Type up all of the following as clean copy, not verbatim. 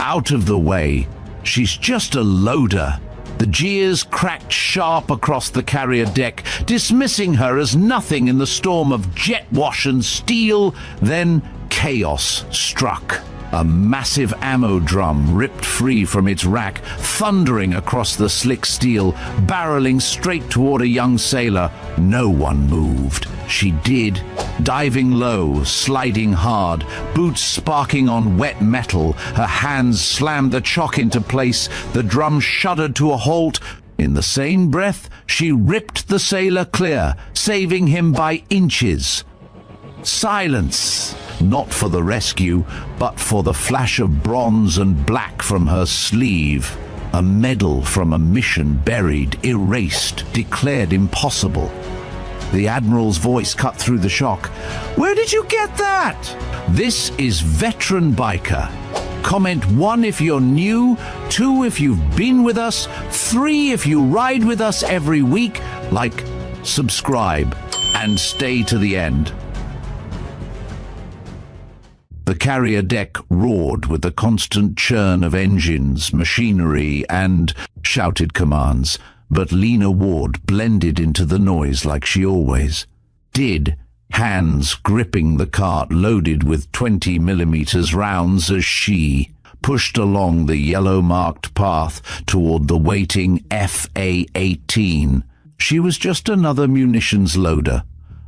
Out of the way. She's just a loader. The jeers cracked sharp across the carrier deck, dismissing her as nothing in the storm of jet wash and steel. Then chaos struck. A massive ammo drum ripped free from its rack, thundering across the slick steel, barreling straight toward a young sailor. No one moved. She did, diving low, sliding hard, boots sparking on wet metal. Her hands slammed the chock into place. The drum shuddered to a halt. In the same breath, she ripped the sailor clear, saving him by inches. Silence. Not for the rescue, but for the flash of bronze and black from her sleeve. A medal from a mission buried, erased, declared impossible. The Admiral's voice cut through the shock. "Where did you get that?" This is Veteran Biker. Comment 1 if you're new, 2 if you've been with us, 3 if you ride with us every week. Like, subscribe, and stay to the end. The carrier deck roared with the constant churn of engines, machinery, and shouted commands, but Lena Ward blended into the noise like she always did, hands gripping the cart loaded with 20mm rounds as she pushed along the yellow-marked path toward the waiting FA-18. She was just another munitions loader,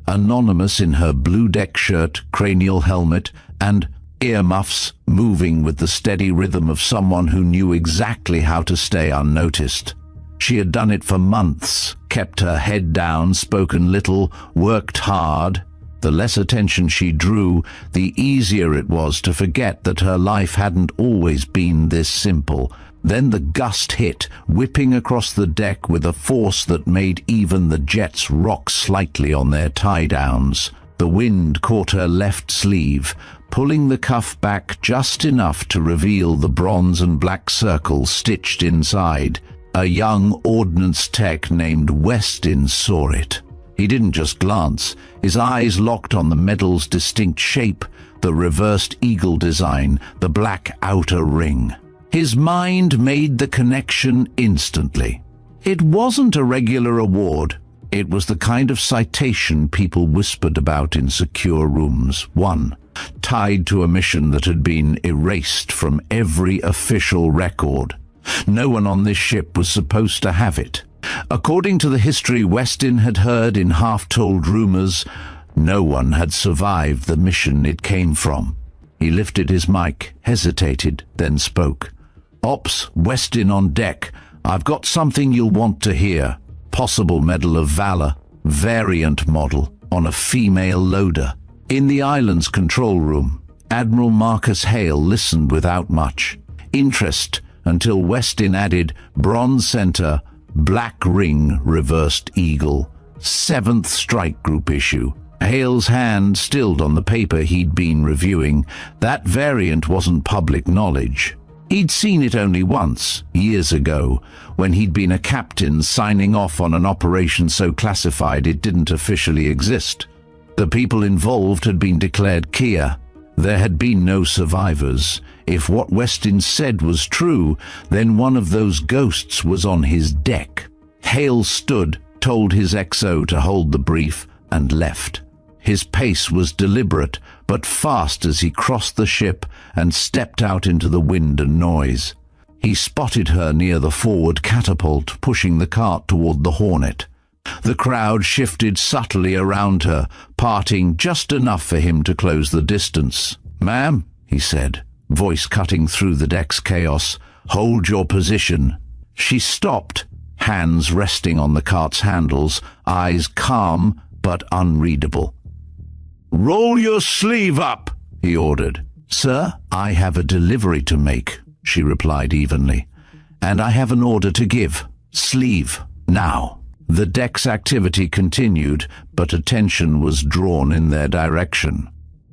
anonymous in her blue deck shirt, cranial helmet, and earmuffs, moving with the steady rhythm of someone who knew exactly how to stay unnoticed. She had done it for months, kept her head down, spoken little, worked hard. The less attention she drew, the easier it was to forget that her life hadn't always been this simple. Then the gust hit, whipping across the deck with a force that made even the jets rock slightly on their tie-downs. The wind caught her left sleeve, pulling the cuff back just enough to reveal the bronze and black circle stitched inside. A young ordnance tech named Westin saw it. He didn't just glance. His eyes locked on the medal's distinct shape, the reversed eagle design, the black outer ring. His mind made the connection instantly. It wasn't a regular award. It was the kind of citation people whispered about in secure rooms. One, tied to a mission that had been erased from every official record. No one on this ship was supposed to have it. According to the history Westin had heard in half-told rumors, no one had survived the mission it came from. He lifted his mic, hesitated, then spoke. "Ops, Westin on deck. I've got something you'll want to hear. Possible Medal of Valor, variant model, on a female loader." In the island's control room, Admiral Marcus Hale listened without much interest until Westin added bronze center, black ring, reversed eagle, 7th Strike Group issue. Hale's hand stilled on the paper he'd been reviewing. That variant wasn't public knowledge. He'd seen it only once, years ago, when he'd been a captain signing off on an operation so classified it didn't officially exist. The people involved had been declared Kia. There had been no survivors. If what Westin said was true, then one of those ghosts was on his deck. Hale stood, told his XO to hold the brief, and left. His pace was deliberate, but fast as he crossed the ship and stepped out into the wind and noise. He spotted her near the forward catapult, pushing the cart toward the Hornet. The crowd shifted subtly around her, parting just enough for him to close the distance. "Ma'am," he said, voice cutting through the deck's chaos, "hold your position." She stopped, hands resting on the cart's handles, eyes calm but unreadable. "Roll your sleeve up," he ordered. "Sir, I have a delivery to make," she replied evenly. "And I have an order to give. Sleeve, now." The deck's activity continued, but attention was drawn in their direction.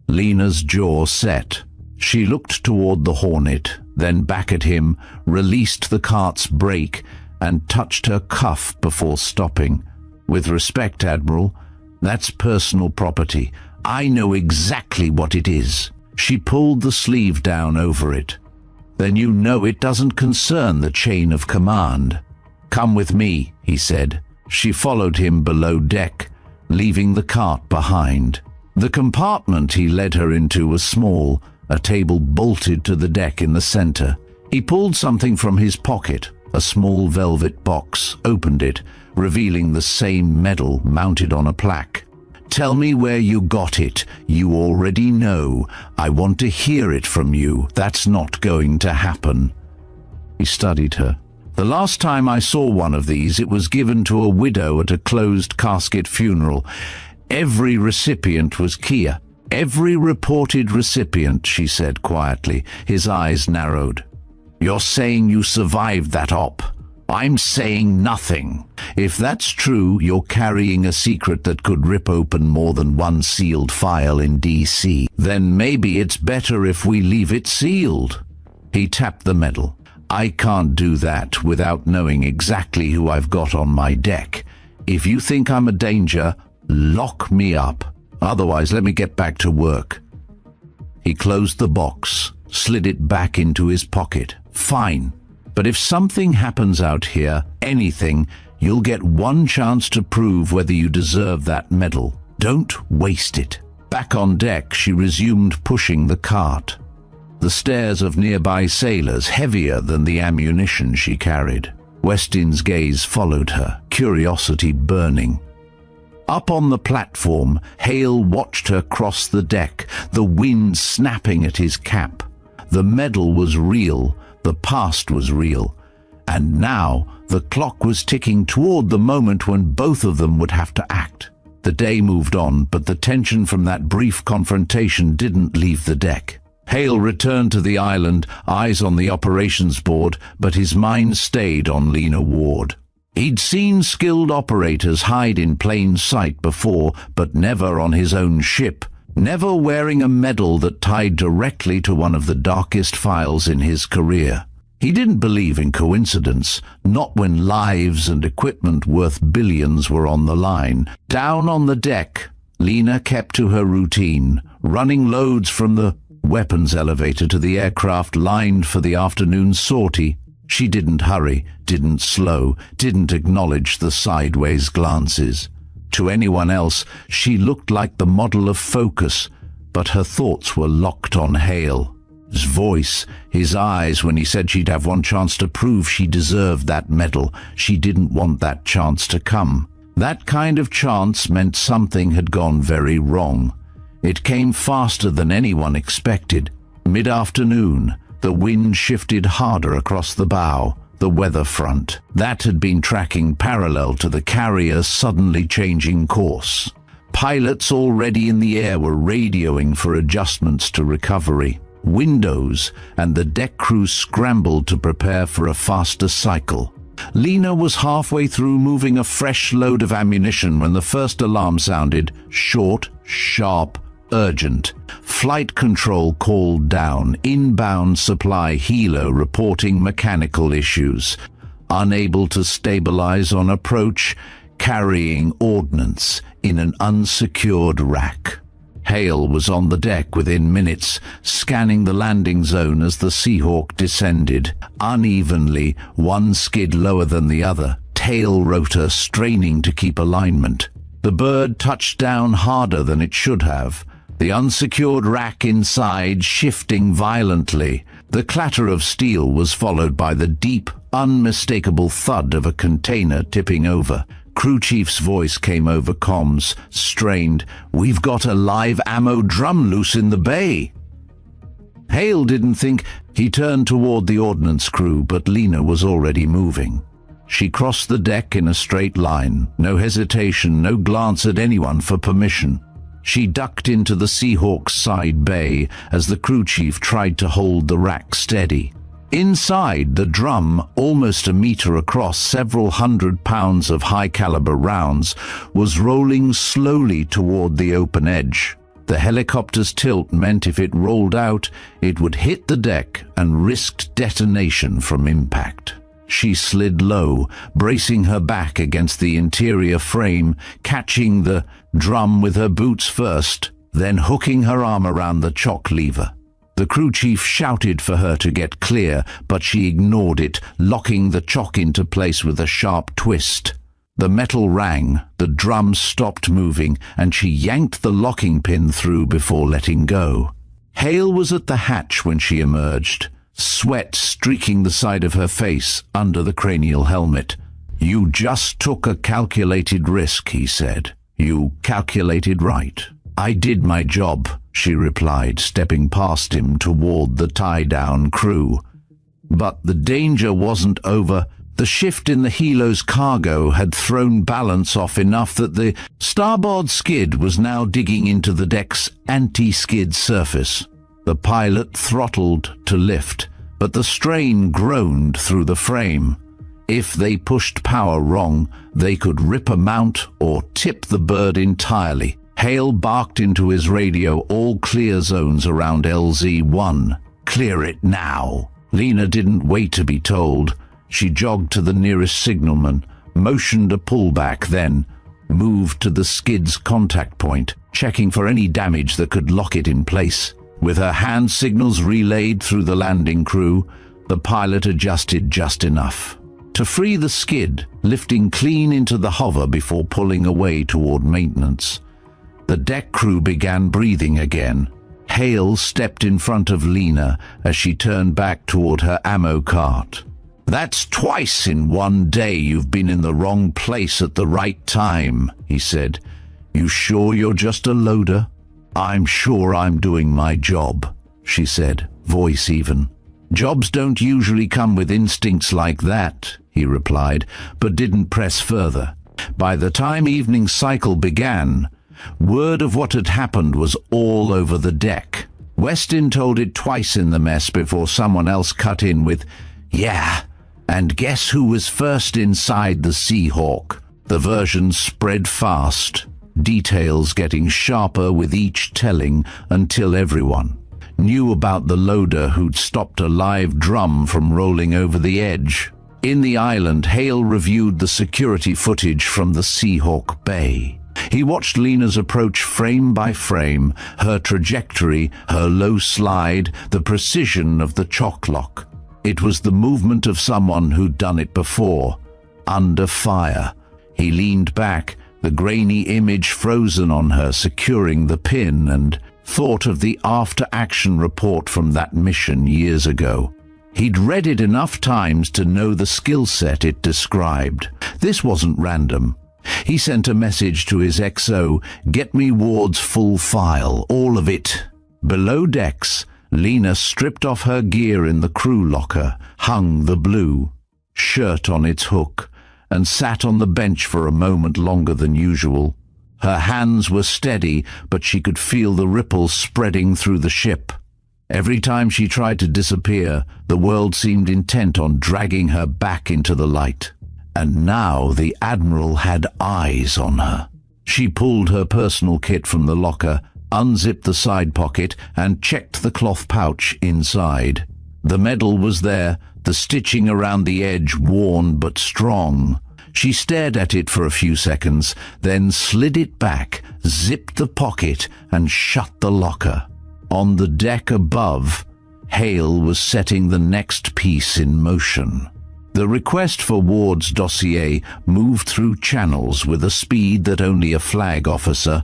Lena's jaw set. She looked toward the Hornet, then back at him, released the cart's brake, and touched her cuff before stopping. "With respect, Admiral, that's personal property. I know exactly what it is." She pulled the sleeve down over it. Then you know it doesn't concern the chain of command. Come with me, he said. She followed him below deck, leaving the cart behind. The compartment he led her into was small, a table bolted to the deck in the center. He pulled something from his pocket, a small velvet box, opened it, revealing the same medal mounted on a plaque. Tell me where you got it. You already know. I want to hear it from you. That's not going to happen. He studied her. The last time I saw one of these, it was given to a widow at a closed casket funeral. Every recipient was Kia. Every reported recipient, she said quietly. His eyes narrowed. You're saying you survived that op? I'm saying nothing. If that's true, you're carrying a secret that could rip open more than one sealed file in DC. Then maybe it's better if we leave it sealed. He tapped the medal. I can't do that without knowing exactly who I've got on my deck. If you think I'm a danger, lock me up. Otherwise, let me get back to work. He closed the box, slid it back into his pocket. Fine. But if something happens out here, anything, you'll get one chance to prove whether you deserve that medal. Don't waste it. Back on deck, she resumed pushing the cart. The stares of nearby sailors, heavier than the ammunition she carried. Westin's gaze followed her, curiosity burning. Up on the platform, Hale watched her cross the deck, the wind snapping at his cap. The medal was real. The past was real, and now the clock was ticking toward the moment when both of them would have to act. The day moved on, but the tension from that brief confrontation didn't leave the deck. Hale returned to the island, eyes on the operations board, but his mind stayed on Lena Ward. He'd seen skilled operators hide in plain sight before, but never on his own ship. Never wearing a medal that tied directly to one of the darkest files in his career. He didn't believe in coincidence, not when lives and equipment worth billions were on the line. Down on the deck, Lena kept to her routine, running loads from the weapons elevator to the aircraft lined for the afternoon sortie. She didn't hurry, didn't slow, didn't acknowledge the sideways glances. To anyone else, she looked like the model of focus, but her thoughts were locked on Hale. His voice, his eyes when he said she'd have one chance to prove she deserved that medal. She didn't want that chance to come. That kind of chance meant something had gone very wrong. It came faster than anyone expected. Mid-afternoon, the wind shifted harder across the bow. The weather front that had been tracking parallel to the carrier suddenly changing course. Pilots already in the air were radioing for adjustments to recovery. Windows and the deck crew scrambled to prepare for a faster cycle. Lena was halfway through moving a fresh load of ammunition when the first alarm sounded, short, sharp, urgent. Flight control called down. Inbound supply helo reporting mechanical issues. Unable to stabilize on approach, carrying ordnance in an unsecured rack. Hale was on the deck within minutes, scanning the landing zone as the Seahawk descended. Unevenly, one skid lower than the other, tail rotor straining to keep alignment. The bird touched down harder than it should have. The unsecured rack inside shifting violently. The clatter of steel was followed by the deep, unmistakable thud of a container tipping over. Crew chief's voice came over comms, strained. "We've got a live ammo drum loose in the bay." Hale didn't think. He turned toward the ordnance crew, but Lena was already moving. She crossed the deck in a straight line. No hesitation, no glance at anyone for permission. She ducked into the Seahawk's side bay as the crew chief tried to hold the rack steady. Inside, the drum, almost a meter across, several 100 pounds of high-caliber rounds, was rolling slowly toward the open edge. The helicopter's tilt meant if it rolled out, it would hit the deck and risked detonation from impact. She slid low, bracing her back against the interior frame, catching the drum with her boots first, then hooking her arm around the chock lever. The crew chief shouted for her to get clear, but she ignored it, locking the chock into place with a sharp twist. The metal rang, the drum stopped moving, and she yanked the locking pin through before letting go. Hale was at the hatch when she emerged, sweat streaking the side of her face under the cranial helmet. "You just took a calculated risk," he said. "You calculated right." "I did my job," she replied, stepping past him toward the tie-down crew. But the danger wasn't over. The shift in the helo's cargo had thrown balance off enough that the starboard skid was now digging into the deck's anti-skid surface. The pilot throttled to lift, but the strain groaned through the frame. If they pushed power wrong, they could rip a mount or tip the bird entirely. Hale barked into his radio all clear zones around LZ-1. "Clear it now." Lena didn't wait to be told. She jogged to the nearest signalman, motioned a pullback, then moved to the skid's contact point, checking for any damage that could lock it in place. With her hand signals relayed through the landing crew, the pilot adjusted just enough to free the skid, lifting clean into the hover before pulling away toward maintenance. The deck crew began breathing again. Hale stepped in front of Lena as she turned back toward her ammo cart. "That's twice in one day you've been in the wrong place at the right time," he said. "You sure you're just a loader?" "I'm sure I'm doing my job," she said, voice even. "Jobs don't usually come with instincts like that," he replied, but didn't press further. By the time evening cycle began, word of what had happened was all over the deck. Westin told it twice in the mess before someone else cut in with, "Yeah, and guess who was first inside the Seahawk?" The version spread fast, details getting sharper with each telling until everyone knew about the loader who'd stopped a live drum from rolling over the edge. In the island, Hale reviewed the security footage from the Seahawk Bay. He watched Lena's approach frame by frame, her trajectory, her low slide, the precision of the chock lock. It was the movement of someone who'd done it before, under fire. He leaned back, the grainy image frozen on her, securing the pin, and thought of the after-action report from that mission years ago. He'd read it enough times to know the skill set it described. This wasn't random. He sent a message to his XO, "Get me Ward's full file, all of it." Below decks, Lena stripped off her gear in the crew locker, hung the blue shirt on its hook, and sat on the bench for a moment longer than usual. Her hands were steady, but she could feel the ripples spreading through the ship. Every time she tried to disappear, the world seemed intent on dragging her back into the light. And now the Admiral had eyes on her. She pulled her personal kit from the locker, unzipped the side pocket, and checked the cloth pouch inside. The medal was there, the stitching around the edge worn but strong. She stared at it for a few seconds, then slid it back, zipped the pocket, and shut the locker. On the deck above, Hale was setting the next piece in motion. The request for Ward's dossier moved through channels with a speed that only a flag officer's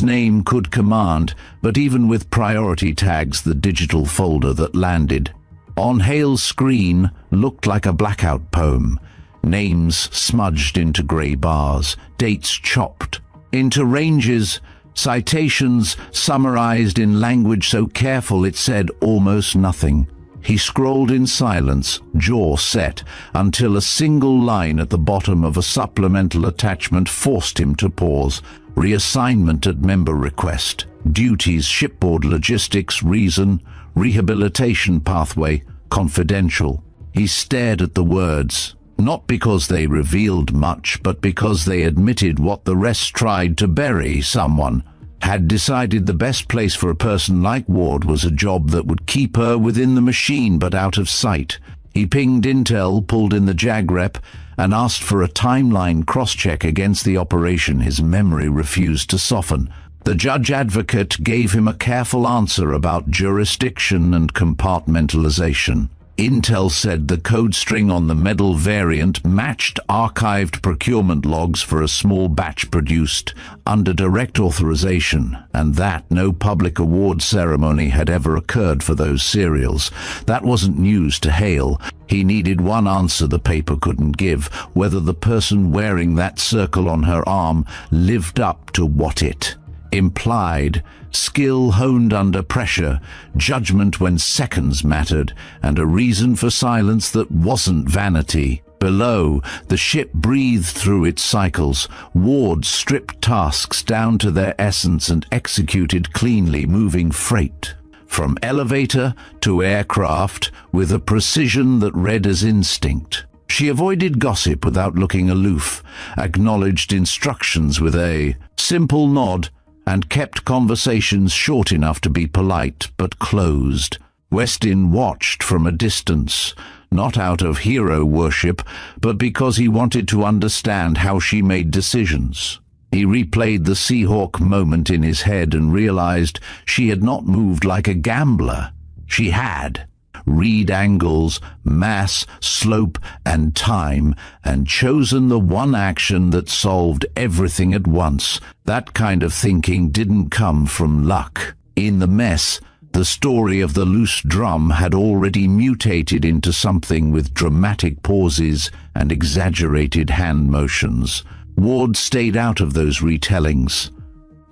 name could command, but even with priority tags, the digital folder that landed on Hale's screen looked like a blackout poem. Names smudged into grey bars, dates chopped into ranges, citations summarized in language so careful it said almost nothing. He scrolled in silence, jaw set, until a single line at the bottom of a supplemental attachment forced him to pause. Reassignment at member request. Duties, shipboard logistics, reason, rehabilitation pathway, confidential. He stared at the words, not because they revealed much, but because they admitted what the rest tried to bury. Someone had decided the best place for a person like Ward was a job that would keep her within the machine but out of sight. He pinged Intel, pulled in the JAG rep, and asked for a timeline cross-check against the operation. His memory refused to soften. The judge advocate gave him a careful answer about jurisdiction and compartmentalization. Intel said the code string on the medal variant matched archived procurement logs for a small batch produced under direct authorization, and that no public award ceremony had ever occurred for those serials. That wasn't news to Hale. He needed one answer the paper couldn't give: whether the person wearing that circle on her arm lived up to what it implied: skill honed under pressure, judgment when seconds mattered, and a reason for silence that wasn't vanity. Below, the ship breathed through its cycles. Ward stripped tasks down to their essence and executed cleanly, moving freight from elevator to aircraft with a precision that read as instinct. She avoided gossip without looking aloof, acknowledged instructions with a simple nod, and kept conversations short enough to be polite but closed. Westin watched from a distance, not out of hero worship, but because he wanted to understand how she made decisions. He replayed the Seahawk moment in his head and realized she had not moved like a gambler. She had read angles, mass, slope, and time, and chosen the one action that solved everything at once. That kind of thinking didn't come from luck. In the mess, the story of the loose drum had already mutated into something with dramatic pauses and exaggerated hand motions. Ward stayed out of those retellings.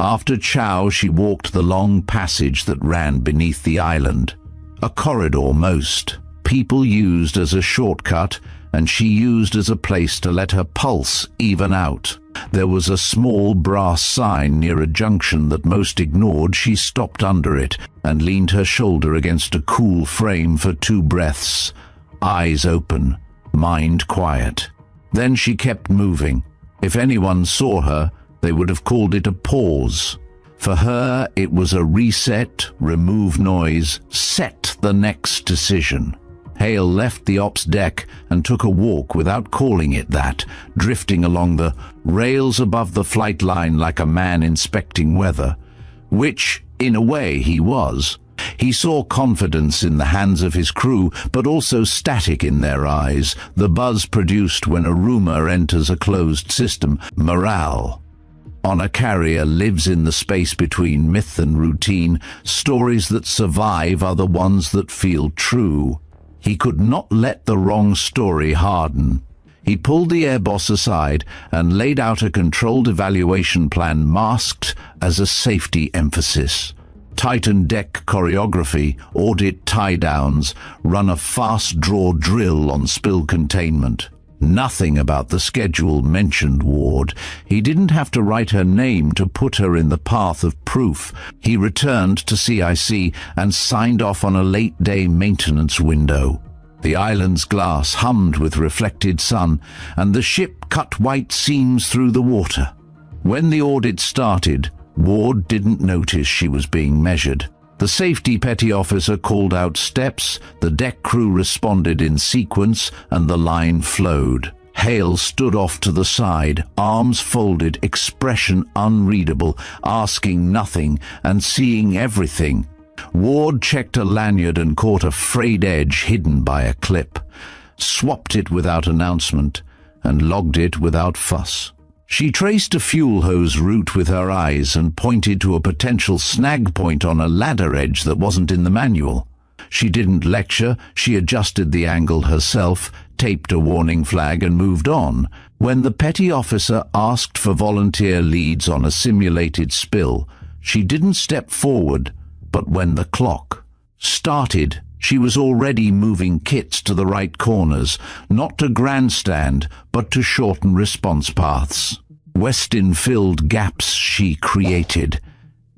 After chow, she walked the long passage that ran beneath the island. A corridor most people used as a shortcut, and she used as a place to let her pulse even out. There was a small brass sign near a junction that most ignored. She stopped under it and leaned her shoulder against a cool frame for 2 breaths, eyes open, mind quiet. Then she kept moving. If anyone saw her, they would have called it a pause. For her, it was a reset, remove noise, set the next decision. Hale left the ops deck and took a walk without calling it that, drifting along the rails above the flight line like a man inspecting weather, which, in a way, he was. He saw confidence in the hands of his crew, but also static in their eyes, the buzz produced when a rumor enters a closed system. Morale on a carrier lives in the space between myth and routine. Stories that survive are the ones that feel true. He could not let the wrong story harden. He pulled the air boss aside and laid out a controlled evaluation plan masked as a safety emphasis. Tighten deck choreography, audit tie-downs, run a fast draw drill on spill containment. Nothing about the schedule mentioned Ward. He didn't have to write her name to put her in the path of proof. He returned to CIC and signed off on a late-day maintenance window. The island's glass hummed with reflected sun, and the ship cut white seams through the water. When the audit started, Ward didn't notice she was being measured. The safety petty officer called out steps, the deck crew responded in sequence, and the line flowed. Hale stood off to the side, arms folded, expression unreadable, asking nothing and seeing everything. Ward checked a lanyard and caught a frayed edge hidden by a clip, swapped it without announcement, and logged it without fuss. She traced a fuel hose route with her eyes and pointed to a potential snag point on a ladder edge that wasn't in the manual. She didn't lecture, she adjusted the angle herself, taped a warning flag and moved on. When the petty officer asked for volunteer leads on a simulated spill, she didn't step forward, but when the clock started, she was already moving kits to the right corners, not to grandstand, but to shorten response paths. Westin filled gaps she created.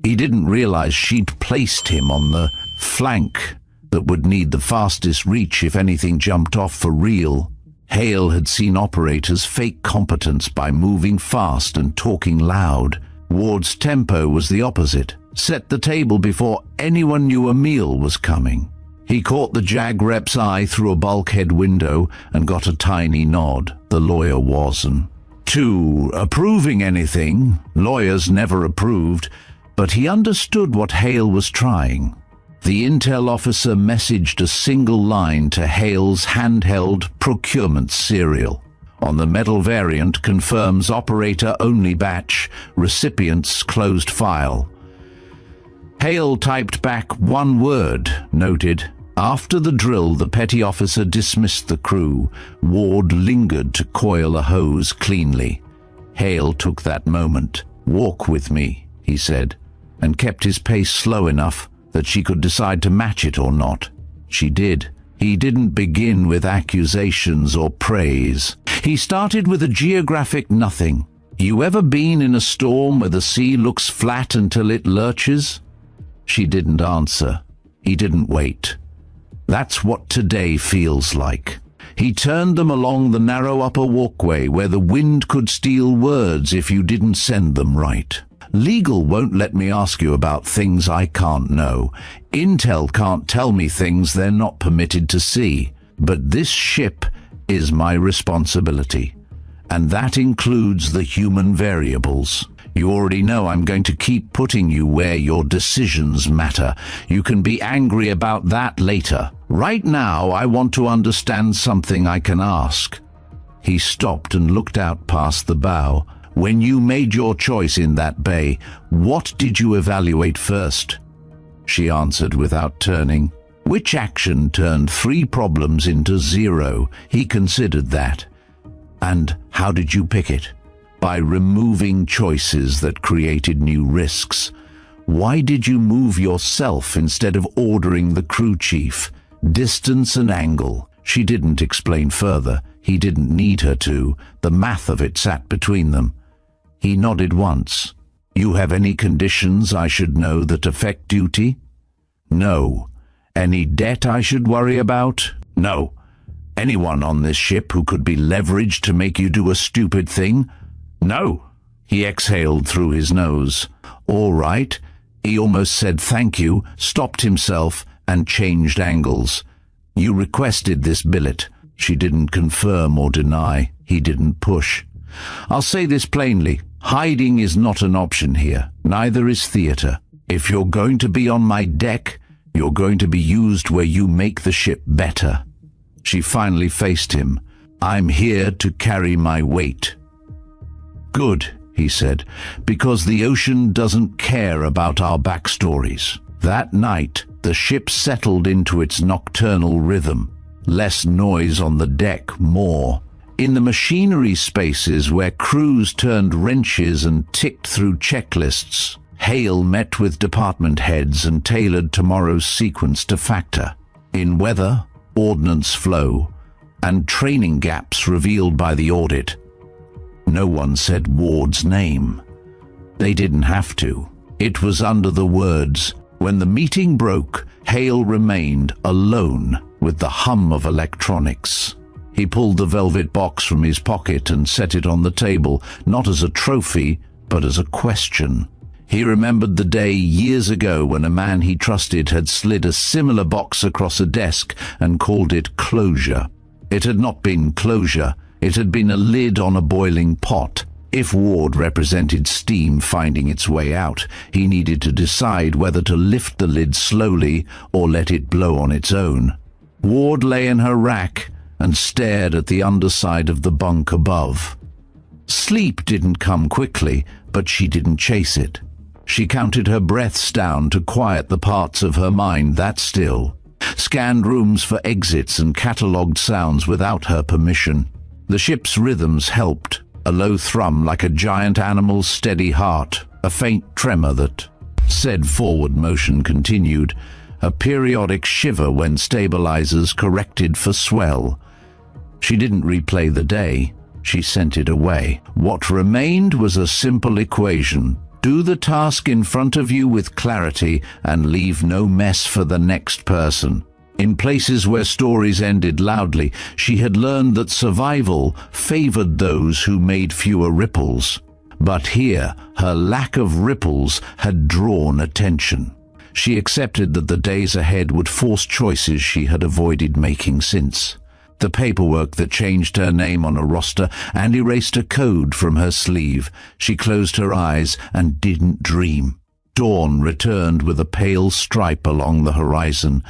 He didn't realize she'd placed him on the flank that would need the fastest reach if anything jumped off for real. Hale had seen operators fake competence by moving fast and talking loud. Ward's tempo was the opposite, set the table before anyone knew a meal was coming. He caught the JAG rep's eye through a bulkhead window and got a tiny nod. The lawyer wasn't approving anything. Lawyers never approved. But he understood what Hale was trying. The intel officer messaged a single line to Hale's handheld procurement serial. On the metal variant, confirms operator only batch, recipients closed file. Hale typed back one word, noted. After the drill, the petty officer dismissed the crew. Ward lingered to coil a hose cleanly. Hale took that moment. "Walk with me," he said, and kept his pace slow enough that she could decide to match it or not. She did. He didn't begin with accusations or praise. He started with a geographic nothing. You ever been in a storm where the sea looks flat until it lurches? She didn't answer. He didn't wait. That's what today feels like. He turned them along the narrow upper walkway where the wind could steal words if you didn't send them right. Legal won't let me ask you about things I can't know. Intel can't tell me things they're not permitted to see. But this ship is my responsibility. And that includes the human variables. You already know I'm going to keep putting you where your decisions matter. You can be angry about that later. Right now, I want to understand something I can ask. He stopped and looked out past the bow. When you made your choice in that bay, what did you evaluate first? She answered without turning. Which action turned 3 problems into 0? He considered that. And how did you pick it? By removing choices that created new risks. Why did you move yourself instead of ordering the crew chief? Distance and angle. She didn't explain further. He didn't need her to. The math of it sat between them. He nodded once. You have any conditions I should know that affect duty? No. Any debt I should worry about? No. Anyone on this ship who could be leveraged to make you do a stupid thing? No. He exhaled through his nose. All right. He almost said thank you, stopped himself, and changed angles. You requested this billet. She didn't confirm or deny. He didn't push. I'll say this plainly. Hiding is not an option here. Neither is theater. If you're going to be on my deck, you're going to be used where you make the ship better. She finally faced him. I'm here to carry my weight. Good, he said, because the ocean doesn't care about our backstories. That night, the ship settled into its nocturnal rhythm. Less noise on the deck, more. In the machinery spaces where crews turned wrenches and ticked through checklists, Hale met with department heads and tailored tomorrow's sequence to factor. In weather, ordnance flow, and training gaps revealed by the audit. No one said Ward's name. They didn't have to. It was under the words. When the meeting broke, Hale remained alone with the hum of electronics. He pulled the velvet box from his pocket and set it on the table, not as a trophy, but as a question. He remembered the day years ago when a man he trusted had slid a similar box across a desk and called it closure. It had not been closure. It had been a lid on a boiling pot. If Ward represented steam finding its way out, he needed to decide whether to lift the lid slowly or let it blow on its own. Ward lay in her rack and stared at the underside of the bunk above. Sleep didn't come quickly, but she didn't chase it. She counted her breaths down to quiet the parts of her mind that still, scanned rooms for exits and catalogued sounds without her permission. The ship's rhythms helped, a low thrum like a giant animal's steady heart, a faint tremor that said forward motion continued, a periodic shiver when stabilizers corrected for swell. She didn't replay the day. She sent it away. What remained was a simple equation. Do the task in front of you with clarity and leave no mess for the next person. In places where stories ended loudly, she had learned that survival favored those who made fewer ripples. But here, her lack of ripples had drawn attention. She accepted that the days ahead would force choices she had avoided making since. The paperwork that changed her name on a roster and erased a code from her sleeve. She closed her eyes and didn't dream. Dawn returned with a pale stripe along the horizon.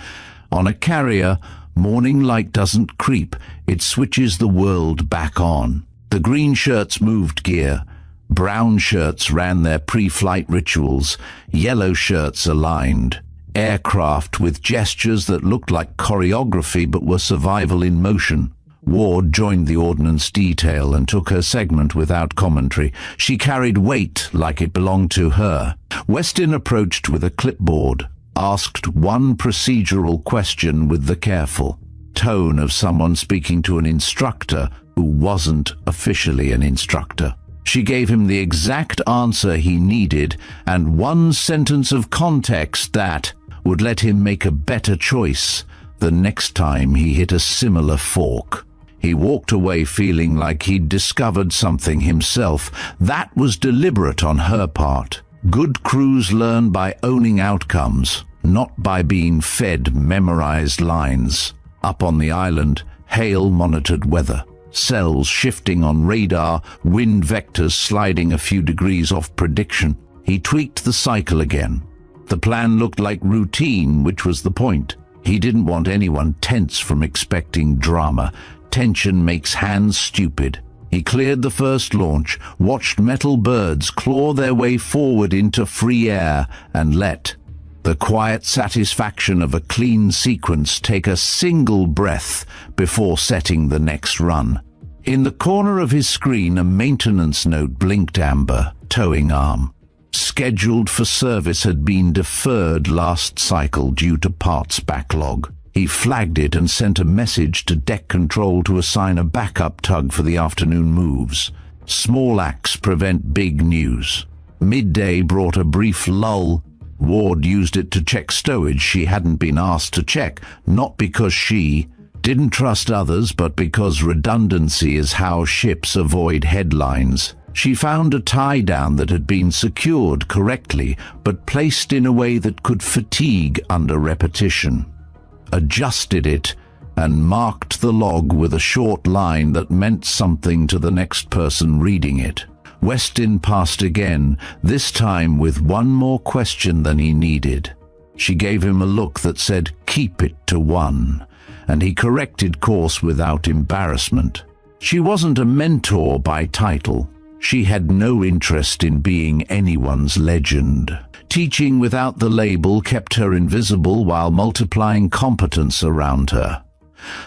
On a carrier, morning light doesn't creep, it switches the world back on. The green shirts moved gear. Brown shirts ran their pre-flight rituals. Yellow shirts aligned. Aircraft with gestures that looked like choreography but were survival in motion. Ward joined the ordnance detail and took her segment without commentary. She carried weight like it belonged to her. Westin approached with a clipboard, asked one procedural question with the careful tone of someone speaking to an instructor who wasn't officially an instructor. She gave him the exact answer he needed and one sentence of context that would let him make a better choice the next time he hit a similar fork. He walked away feeling like he'd discovered something himself. That was deliberate on her part. Good crews learn by owning outcomes, not by being fed memorized lines. Up on the island, Hale monitored weather. Cells shifting on radar, wind vectors sliding a few degrees off prediction. He tweaked the cycle again. The plan looked like routine, which was the point. He didn't want anyone tense from expecting drama. Tension makes hands stupid. He cleared the first launch, watched metal birds claw their way forward into free air, and let the quiet satisfaction of a clean sequence take a single breath before setting the next run. In the corner of his screen, a maintenance note blinked amber, towing arm. Scheduled for service had been deferred last cycle due to parts backlog. He flagged it and sent a message to deck control to assign a backup tug for the afternoon moves. Small acts prevent big news. Midday brought a brief lull. Ward used it to check stowage she hadn't been asked to check, not because she didn't trust others, but because redundancy is how ships avoid headlines. She found a tie-down that had been secured correctly, but placed in a way that could fatigue under repetition. Adjusted it, and marked the log with a short line that meant something to the next person reading it. Westin passed again, this time with one more question than he needed. She gave him a look that said, "Keep it to one," and he corrected course without embarrassment. She wasn't a mentor by title. She had no interest in being anyone's legend. Teaching without the label kept her invisible while multiplying competence around her.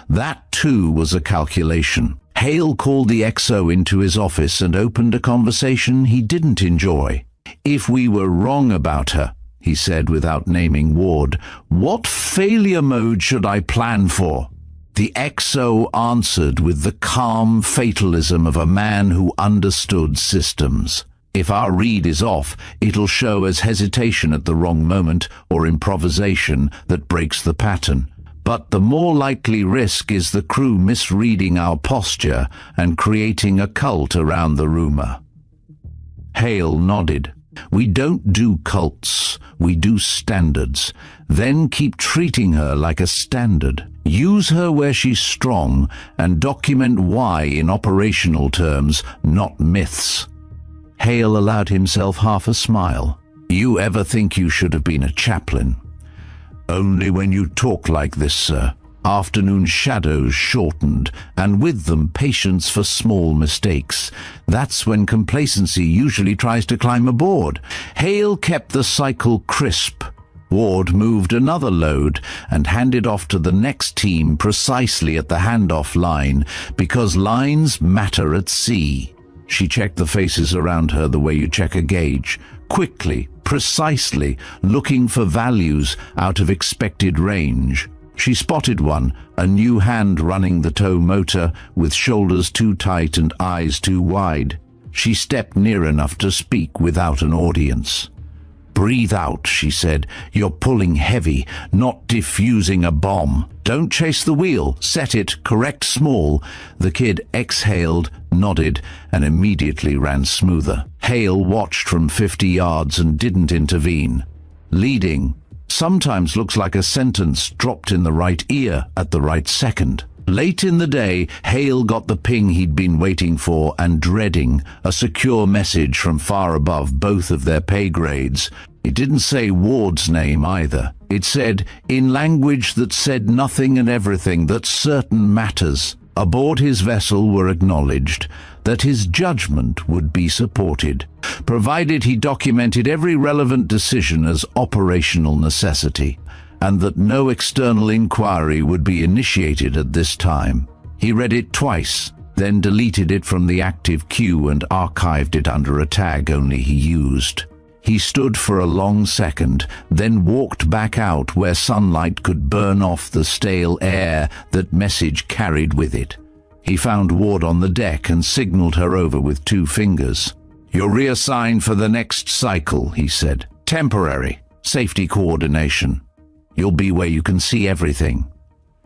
That, too, was a calculation. Hale called the XO into his office and opened a conversation he didn't enjoy. "If we were wrong about her," he said without naming Ward, "what failure mode should I plan for?" The XO answered with the calm fatalism of a man who understood systems. "If our read is off, it'll show as hesitation at the wrong moment or improvisation that breaks the pattern. But the more likely risk is the crew misreading our posture and creating a cult around the rumor." Hale nodded. "We don't do cults, we do standards. Then keep treating her like a standard. Use her where she's strong and document why in operational terms, not myths." Hale allowed himself half a smile. "You ever think you should have been a chaplain?" "Only when you talk like this, sir." Afternoon shadows shortened, and with them patience for small mistakes. That's when complacency usually tries to climb aboard. Hale kept the cycle crisp. Ward moved another load and handed off to the next team precisely at the handoff line, because lines matter at sea. She checked the faces around her the way you check a gauge, quickly, precisely, looking for values out of expected range. She spotted one, a new hand running the tow motor, with shoulders too tight and eyes too wide. She stepped near enough to speak without an audience. "Breathe out," she said. "You're pulling heavy, not diffusing a bomb. Don't chase the wheel. Set it, correct small." The kid exhaled, nodded, and immediately ran smoother. Hale watched from 50 yards and didn't intervene. Leading sometimes looks like a sentence dropped in the right ear at the right second. Late in the day, Hale got the ping he'd been waiting for and dreading, a secure message from far above both of their pay grades. It didn't say Ward's name either. It said, in language that said nothing and everything, that certain matters aboard his vessel were acknowledged, that his judgment would be supported, provided he documented every relevant decision as operational necessity, and that no external inquiry would be initiated at this time. He read it twice, then deleted it from the active queue and archived it under a tag only he used. He stood for a long second, then walked back out where sunlight could burn off the stale air that message carried with it. He found Ward on the deck and signaled her over with 2 fingers. "You're reassigned for the next cycle," he said. "Temporary. Safety coordination. You'll be where you can see everything."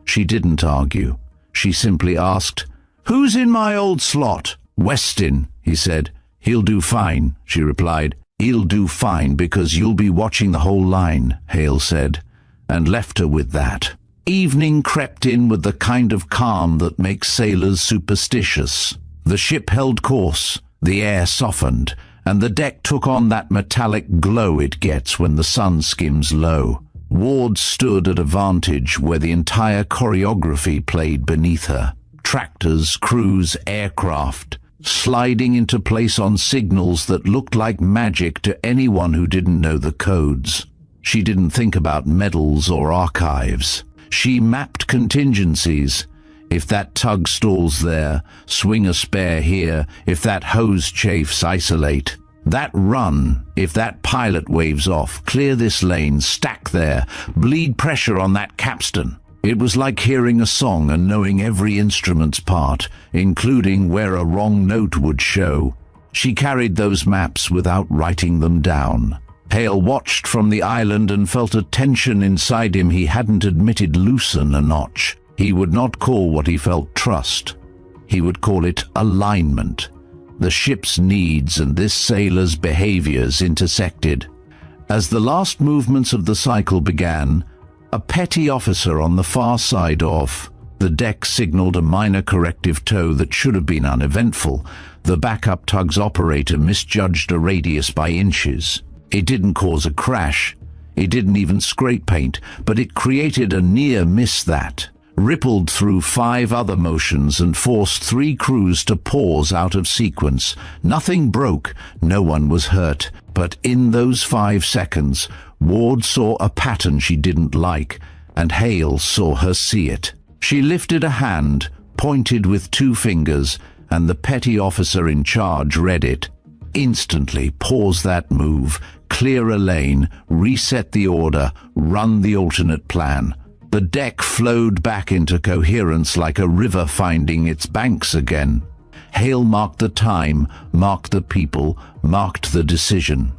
She didn't argue. She simply asked, "Who's in my old slot?" "Westin," he said. "He'll do fine," she replied. "He'll do fine because you'll be watching the whole line," Hale said, and left her with that. Evening crept in with the kind of calm that makes sailors superstitious. The ship held course, the air softened, and the deck took on that metallic glow it gets when the sun skims low. Ward stood at a vantage where the entire choreography played beneath her. Tractors, crews, aircraft, sliding into place on signals that looked like magic to anyone who didn't know the codes. She didn't think about medals or archives. She mapped contingencies. If that tug stalls there, swing a spare here. If that hose chafes, isolate. That run, if that pilot waves off, clear this lane, stack there, bleed pressure on that capstan. It was like hearing a song and knowing every instrument's part, including where a wrong note would show. She carried those maps without writing them down. Hale watched from the island and felt a tension inside him he hadn't admitted loosen a notch. He would not call what he felt trust. He would call it alignment. The ship's needs and this sailor's behaviors intersected. As the last movements of the cycle began, a petty officer on the far side of the deck signaled a minor corrective tow that should have been uneventful. The backup tug's operator misjudged a radius by inches. It didn't cause a crash. It didn't even scrape paint, but it created a near miss that rippled through 5 other motions and forced 3 crews to pause out of sequence. Nothing broke, no one was hurt, but in those 5 seconds, Ward saw a pattern she didn't like, and Hale saw her see it. She lifted a hand, pointed with 2 fingers, and the petty officer in charge read it. Instantly pause that move, clear a lane, reset the order, run the alternate plan. The deck flowed back into coherence like a river finding its banks again. Hale marked the time, marked the people, marked the decision.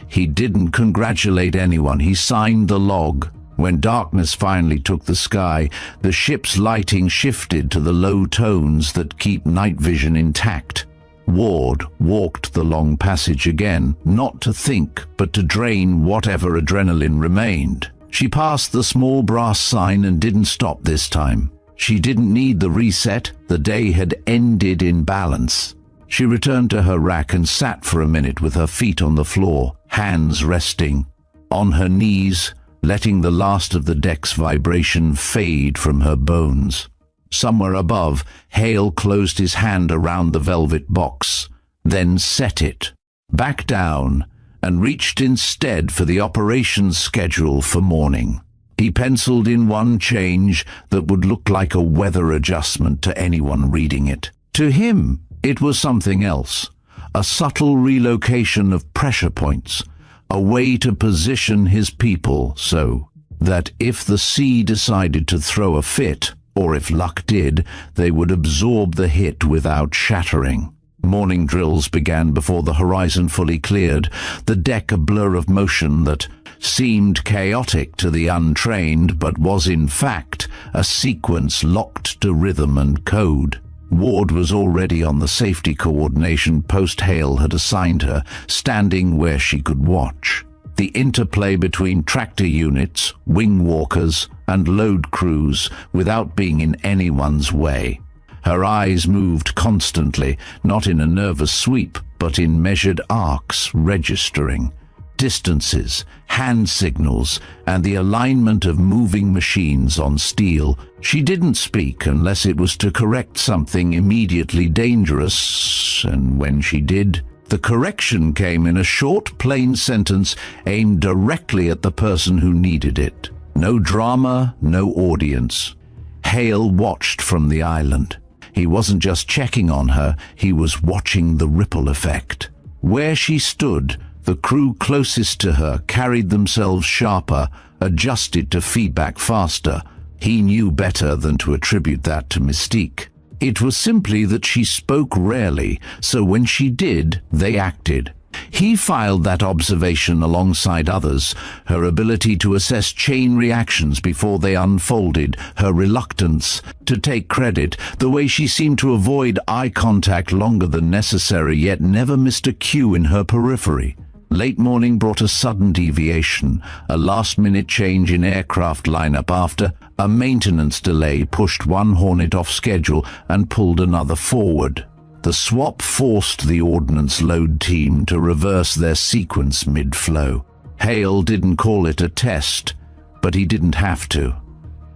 He didn't congratulate anyone, he signed the log. When darkness finally took the sky, the ship's lighting shifted to the low tones that keep night vision intact. Ward walked the long passage again, not to think, but to drain whatever adrenaline remained. She passed the small brass sign and didn't stop this time. She didn't need the reset, the day had ended in balance. She returned to her rack and sat for a minute with her feet on the floor, hands resting. On her knees, letting the last of the deck's vibration fade from her bones. Somewhere above, Hale closed his hand around the velvet box, then set it back down and reached instead for the operations schedule for morning. He penciled in one change that would look like a weather adjustment to anyone reading it. To him, it was something else, a subtle relocation of pressure points, a way to position his people so that if the sea decided to throw a fit, or if luck did, they would absorb the hit without shattering. Morning drills began before the horizon fully cleared, the deck a blur of motion that seemed chaotic to the untrained, but was in fact a sequence locked to rhythm and code. Ward was already on the safety coordination post Hale had assigned her, standing where she could watch. The interplay between tractor units, wing walkers, and load crews without being in anyone's way. Her eyes moved constantly, not in a nervous sweep, but in measured arcs, registering. distances, hand signals, and the alignment of moving machines on steel. She didn't speak unless it was to correct something immediately dangerous, and when she did, the correction came in a short, plain sentence aimed directly at the person who needed it. No drama, no audience. Hale watched from the island. He wasn't just checking on her, he was watching the ripple effect. Where she stood, the crew closest to her carried themselves sharper, adjusted to feedback faster. He knew better than to attribute that to mystique. It was simply that she spoke rarely, so when she did, they acted. He filed that observation alongside others, her ability to assess chain reactions before they unfolded, her reluctance to take credit, the way she seemed to avoid eye contact longer than necessary yet never missed a cue in her periphery. Late morning brought a sudden deviation, a last-minute change in aircraft lineup after a maintenance delay pushed one Hornet off schedule and pulled another forward. The swap forced the ordnance load team to reverse their sequence mid-flow. Hale didn't call it a test, but he didn't have to.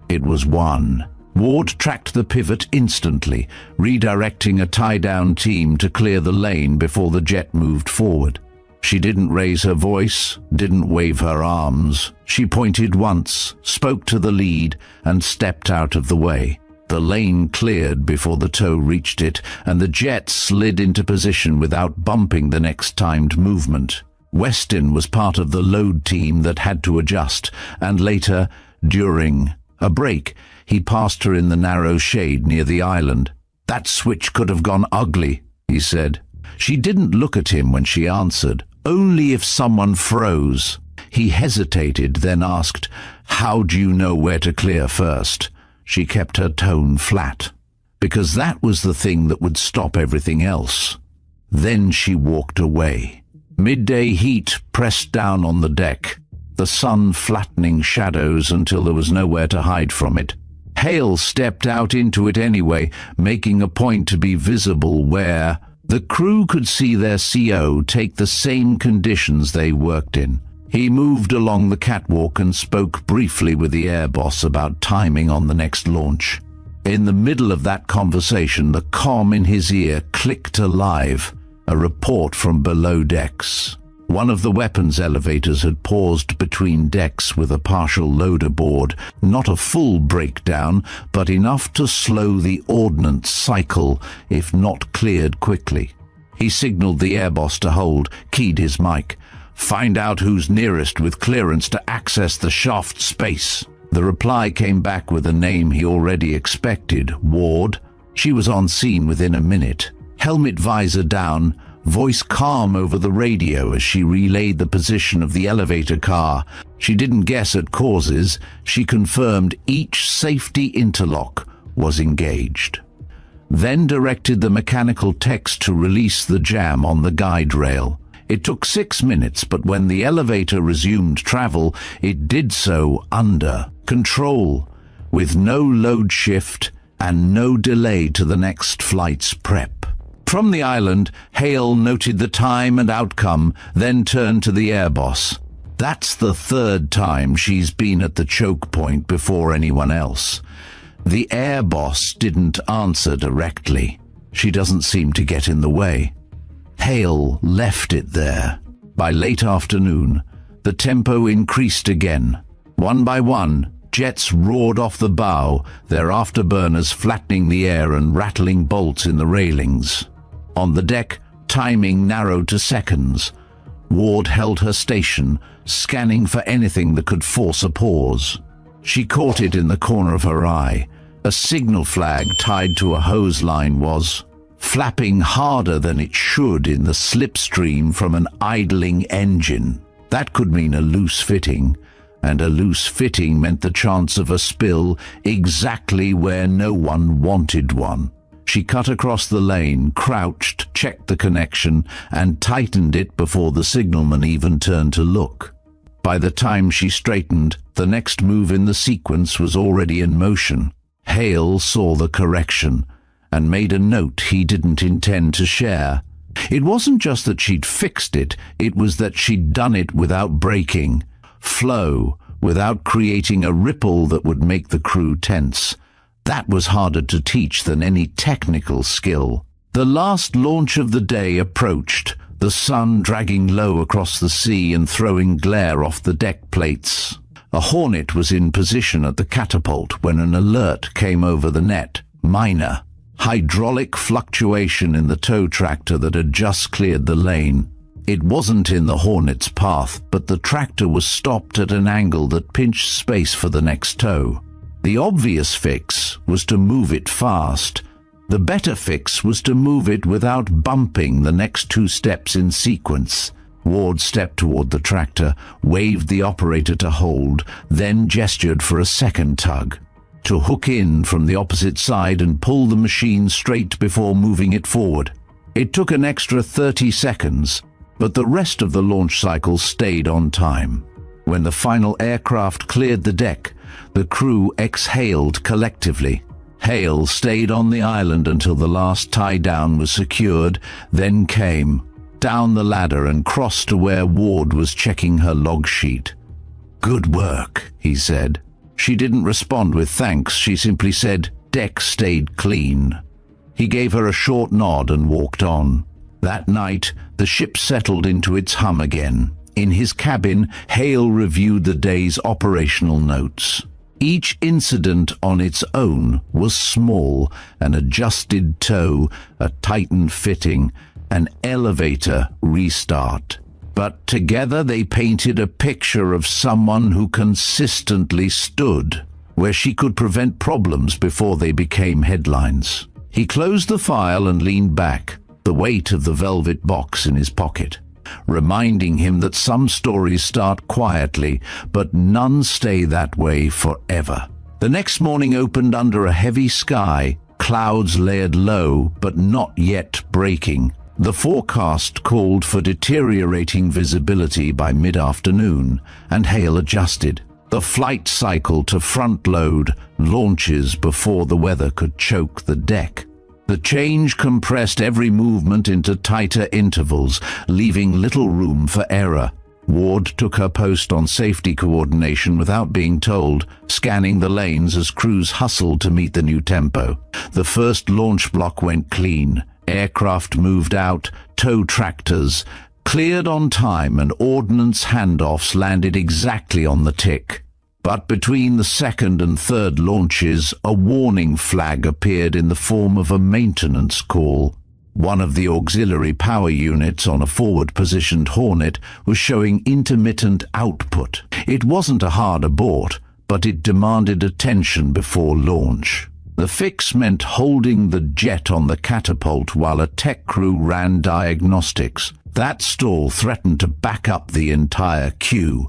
It was one. Ward tracked the pivot instantly, redirecting a tie-down team to clear the lane before the jet moved forward. She didn't raise her voice, didn't wave her arms. She pointed once, spoke to the lead, and stepped out of the way. The lane cleared before the tow reached it, and the jet slid into position without bumping the next timed movement. Weston was part of the load team that had to adjust, and later, during a break, he passed her in the narrow shade near the island. "That switch could have gone ugly," he said. She didn't look at him when she answered, only if someone froze. He hesitated, then asked, "How do you know where to clear first?" She kept her tone flat, because that was the thing that would stop everything else. Then she walked away. Midday heat pressed down on the deck, the sun flattening shadows until there was nowhere to hide from it. Hale stepped out into it anyway, making a point to be visible where the crew could see their CO take the same conditions they worked in. He moved along the catwalk and spoke briefly with the air boss about timing on the next launch. In the middle of that conversation, the comm in his ear clicked alive, a report from below decks. One of the weapons elevators had paused between decks with a partial load aboard, not a full breakdown, but enough to slow the ordnance cycle, if not cleared quickly. He signaled the air boss to hold, keyed his mic. "Find out who's nearest with clearance to access the shaft space." The reply came back with a name he already expected, Ward. She was on scene within a minute. Helmet visor down, voice calm over the radio as she relayed the position of the elevator car. She didn't guess at causes. She confirmed each safety interlock was engaged. Then directed the mechanical techs to release the jam on the guide rail. It took 6 minutes, but when the elevator resumed travel, it did so under control, with no load shift and no delay to the next flight's prep. From the island, Hale noted the time and outcome, then turned to the air boss. "That's the 3rd time she's been at the choke point before anyone else." The air boss didn't answer directly. She doesn't seem to get in the way. Hale left it there. By late afternoon, the tempo increased again. One by one, jets roared off the bow, their afterburners flattening the air and rattling bolts in the railings. On the deck, timing narrowed to seconds. Ward held her station, scanning for anything that could force a pause. She caught it in the corner of her eye. A signal flag tied to a hose line was flapping harder than it should in the slipstream from an idling engine. That could mean a loose fitting, and a loose fitting meant the chance of a spill exactly where no one wanted one. She cut across the lane, crouched, checked the connection, and tightened it before the signalman even turned to look. By the time she straightened, the next move in the sequence was already in motion. Hale saw the correction and made a note he didn't intend to share. It wasn't just that she'd fixed it, it was that she'd done it without breaking. Flow, without creating a ripple that would make the crew tense. That was harder to teach than any technical skill. The last launch of the day approached, the sun dragging low across the sea and throwing glare off the deck plates. A Hornet was in position at the catapult when an alert came over the net. Minor. Hydraulic fluctuation in the tow tractor that had just cleared the lane. It wasn't in the Hornet's path, but the tractor was stopped at an angle that pinched space for the next tow. The obvious fix was to move it fast. The better fix was to move it without bumping the next two steps in sequence. Ward stepped toward the tractor, waved the operator to hold, then gestured for a second tug. To hook in from the opposite side and pull the machine straight before moving it forward. It took an extra 30 seconds, but the rest of the launch cycle stayed on time. When the final aircraft cleared the deck, the crew exhaled collectively. Hale stayed on the island until the last tie-down was secured, then came down the ladder and crossed to where Ward was checking her log sheet. "Good work," he said. She didn't respond with thanks, she simply said, "Deck stayed clean." He gave her a short nod and walked on. That night, the ship settled into its hum again. In his cabin, Hale reviewed the day's operational notes. Each incident on its own was small: an adjusted tow, a tightened fitting, an elevator restart. But together they painted a picture of someone who consistently stood where she could prevent problems before they became headlines. He closed the file and leaned back, the weight of the velvet box in his pocket, reminding him that some stories start quietly, but none stay that way forever. The next morning opened under a heavy sky, clouds layered low but not yet breaking. The forecast called for deteriorating visibility by mid-afternoon, and Hale adjusted. The flight cycle to front-load launches before the weather could choke the deck. The change compressed every movement into tighter intervals, leaving little room for error. Ward took her post on safety coordination without being told, scanning the lanes as crews hustled to meet the new tempo. The first launch block went clean. Aircraft moved out, tow tractors cleared on time, and ordnance handoffs landed exactly on the tick. But between the second and third launches, a warning flag appeared in the form of a maintenance call. One of the auxiliary power units on a forward-positioned Hornet was showing intermittent output. It wasn't a hard abort, but it demanded attention before launch. The fix meant holding the jet on the catapult while a tech crew ran diagnostics. That stall threatened to back up the entire queue.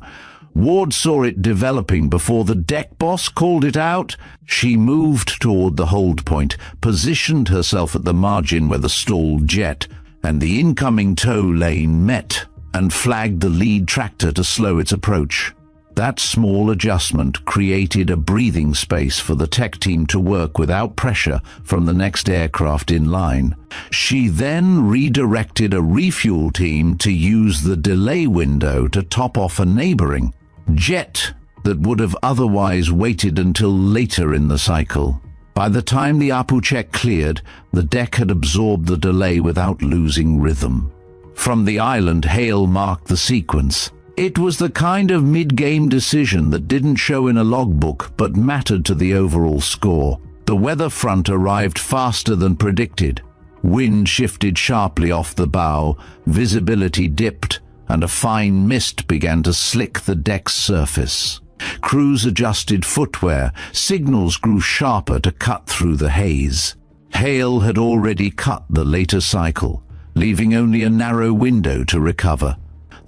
Ward saw it developing before the deck boss called it out. She moved toward the hold point, positioned herself at the margin where the stalled jet and the incoming tow lane met, and flagged the lead tractor to slow its approach. That small adjustment created a breathing space for the tech team to work without pressure from the next aircraft in line. She then redirected a refuel team to use the delay window to top off a neighboring jet that would have otherwise waited until later in the cycle. By the time the Apu check cleared, the deck had absorbed the delay without losing rhythm. From the island, Hale marked the sequence. It was the kind of mid-game decision that didn't show in a logbook but mattered to the overall score. The weather front arrived faster than predicted. Wind shifted sharply off the bow, visibility dipped, and a fine mist began to slick the deck's surface. Crews adjusted footwear, signals grew sharper to cut through the haze. Hale had already cut the later cycle, leaving only a narrow window to recover.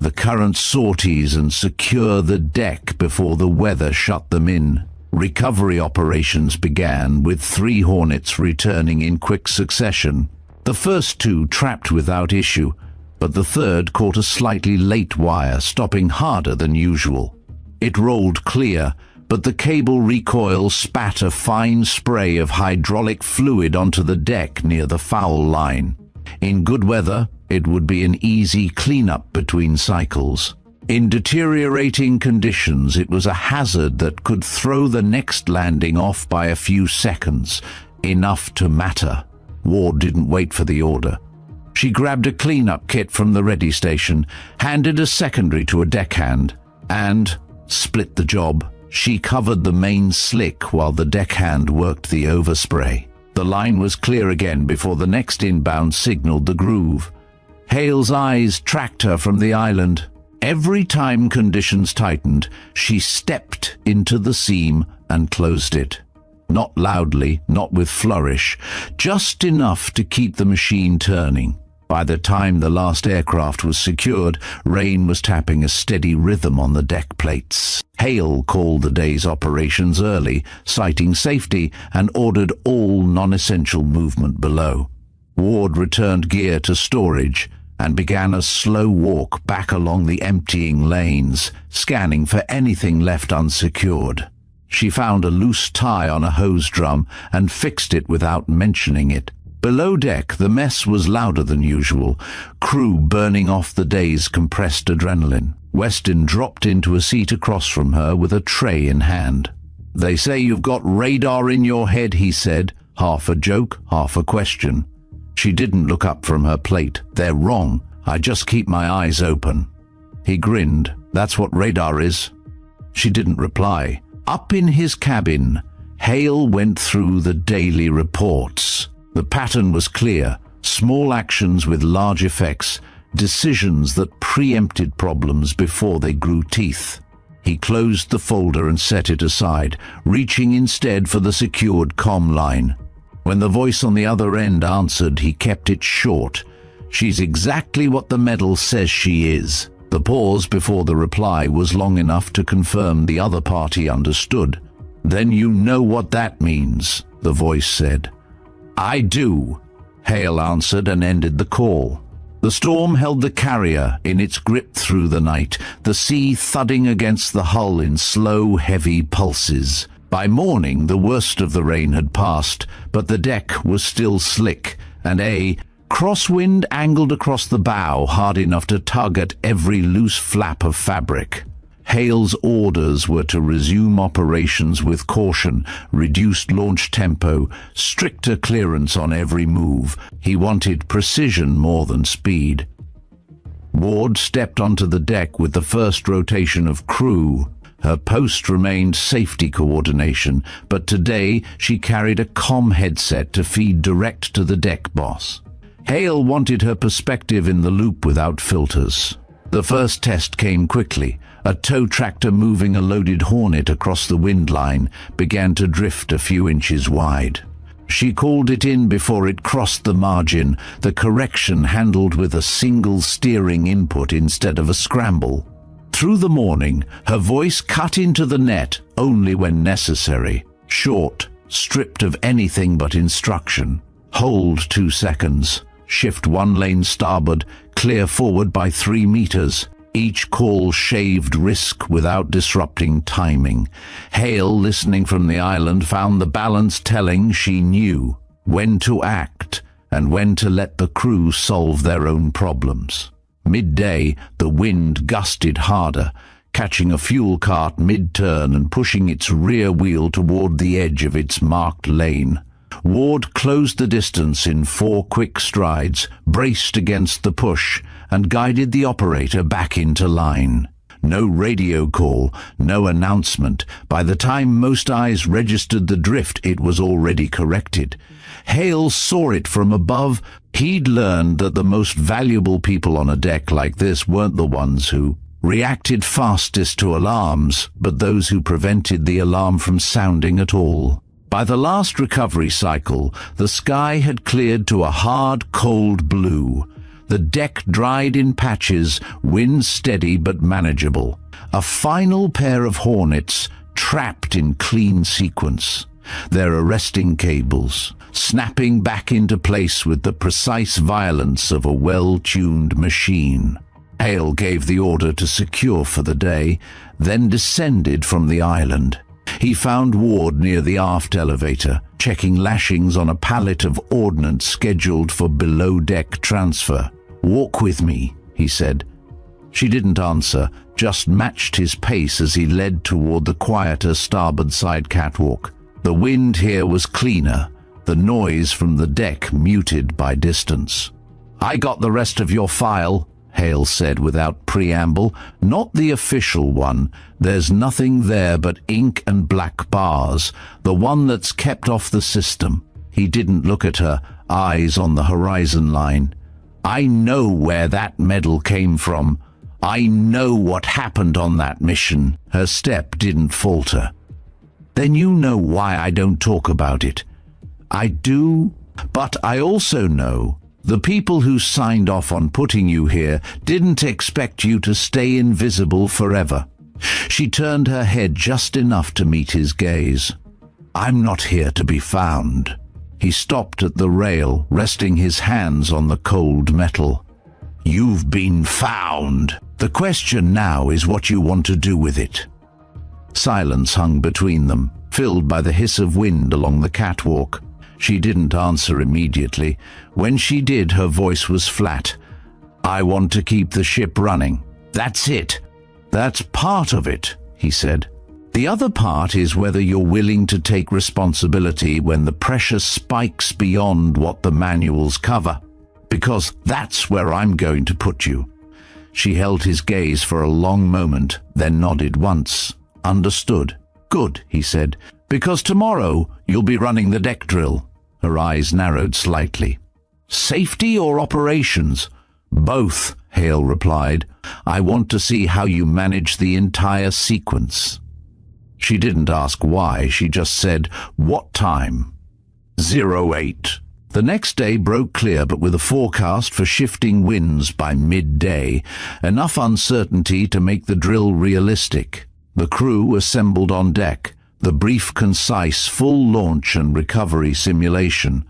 The current sorties and secure the deck before the weather shut them in. Recovery operations began, with 3 Hornets returning in quick succession. The first 2 trapped without issue, but the third caught a slightly late wire, stopping harder than usual. It rolled clear, but the cable recoil spat a fine spray of hydraulic fluid onto the deck near the foul line. In good weather, It would be an easy cleanup between cycles. In deteriorating conditions, it was a hazard that could throw the next landing off by a few seconds, enough to matter. Ward didn't wait for the order. She grabbed a cleanup kit from the ready station, handed a secondary to a deckhand, and split the job. She covered the main slick while the deckhand worked the overspray. The line was clear again before the next inbound signaled the groove. Hale's eyes tracked her from the island. Every time conditions tightened, she stepped into the seam and closed it. Not loudly, not with flourish, just enough to keep the machine turning. By the time the last aircraft was secured, rain was tapping a steady rhythm on the deck plates. Hale called the day's operations early, citing safety, and ordered all non-essential movement below. Ward returned gear to storage and began a slow walk back along the emptying lanes, scanning for anything left unsecured. She found a loose tie on a hose drum and fixed it without mentioning it. Below deck, the mess was louder than usual, crew burning off the day's compressed adrenaline. Weston dropped into a seat across from her with a tray in hand. "They say you've got radar in your head," he said, half a joke, half a question. She didn't look up from her plate. "They're wrong. I just keep my eyes open." He grinned. "That's what radar is." She didn't reply. Up in his cabin, Hale went through the daily reports. The pattern was clear: small actions with large effects, decisions that preempted problems before they grew teeth. He closed the folder and set it aside, reaching instead for the secured comm line. When the voice on the other end answered, he kept it short. "She's exactly what the medal says she is." The pause before the reply was long enough to confirm the other party understood. "Then you know what that means," the voice said. "I do," Hale answered and ended the call. The storm held the carrier in its grip through the night, the sea thudding against the hull in slow, heavy pulses. By morning, the worst of the rain had passed, but the deck was still slick, and a crosswind angled across the bow hard enough to tug at every loose flap of fabric. Hale's orders were to resume operations with caution, reduced launch tempo, stricter clearance on every move. He wanted precision more than speed. Ward stepped onto the deck with the first rotation of crew. Her post remained safety coordination, but today she carried a comm headset to feed direct to the deck boss. Hale wanted her perspective in the loop without filters. The first test came quickly. A tow tractor moving a loaded Hornet across the wind line began to drift a few inches wide. She called it in before it crossed the margin, the correction handled with a single steering input instead of a scramble. Through the morning, her voice cut into the net only when necessary. Short, stripped of anything but instruction. Hold 2 seconds. Shift 1 lane starboard, clear forward by 3 meters. Each call shaved risk without disrupting timing. Hale, listening from the island, found the balance telling she knew when to act and when to let the crew solve their own problems. Midday, the wind gusted harder, catching a fuel cart mid-turn and pushing its rear wheel toward the edge of its marked lane. Ward closed the distance in 4 quick strides, braced against the push, and guided the operator back into line. No radio call, no announcement. By the time most eyes registered the drift, it was already corrected. Hale saw it from above. He'd learned that the most valuable people on a deck like this weren't the ones who reacted fastest to alarms, but those who prevented the alarm from sounding at all. By the last recovery cycle, the sky had cleared to a hard, cold blue. The deck dried in patches, wind steady but manageable. A final pair of Hornets trapped in clean sequence, their arresting cables snapping back into place with the precise violence of a well-tuned machine. Hale gave the order to secure for the day, then descended from the island. He found Ward near the aft elevator, checking lashings on a pallet of ordnance scheduled for below-deck transfer. "Walk with me," he said. She didn't answer, just matched his pace as he led toward the quieter starboard side catwalk. The wind here was cleaner, the noise from the deck muted by distance. "I got the rest of your file," Hale said without preamble. "Not the official one. There's nothing there but ink and black bars, the one that's kept off the system." He didn't look at her, eyes on the horizon line. "I know where that medal came from. I know what happened on that mission." Her step didn't falter. "Then you know why I don't talk about it." "I do, but I also know the people who signed off on putting you here didn't expect you to stay invisible forever." She turned her head just enough to meet his gaze. "I'm not here to be found." He stopped at the rail, resting his hands on the cold metal. "You've been found. The question now is what you want to do with it." Silence hung between them, filled by the hiss of wind along the catwalk. She didn't answer immediately. When she did, her voice was flat. "I want to keep the ship running. That's it." "That's part of it," he said. "The other part is whether you're willing to take responsibility when the pressure spikes beyond what the manuals cover. Because that's where I'm going to put you." She held his gaze for a long moment, then nodded once. "Understood." "Good," he said, "because tomorrow you'll be running the deck drill." Her eyes narrowed slightly. "Safety or operations?" "Both," Hale replied. "I want to see how you manage the entire sequence." She didn't ask why, she just said, "What time?" 08. The next day broke clear, but with a forecast for shifting winds by midday, enough uncertainty to make the drill realistic. The crew assembled on deck, the brief, concise, full launch and recovery simulation.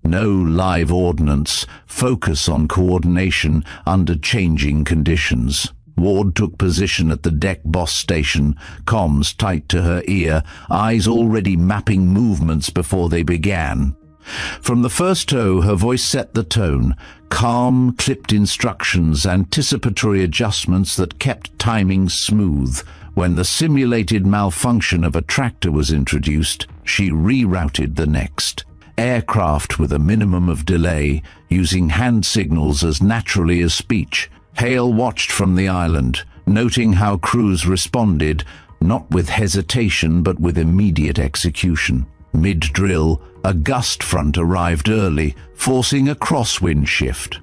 No live ordnance, focus on coordination under changing conditions. Ward took position at the deck boss station, comms tight to her ear, eyes already mapping movements before they began. From the first tow, her voice set the tone, calm, clipped instructions, anticipatory adjustments that kept timing smooth. When the simulated malfunction of a tractor was introduced, she rerouted the next. Aircraft with a minimum of delay, using hand signals as naturally as speech. Hale watched from the island, noting how crews responded, not with hesitation but with immediate execution. Mid-drill, a gust front arrived early, forcing a crosswind shift.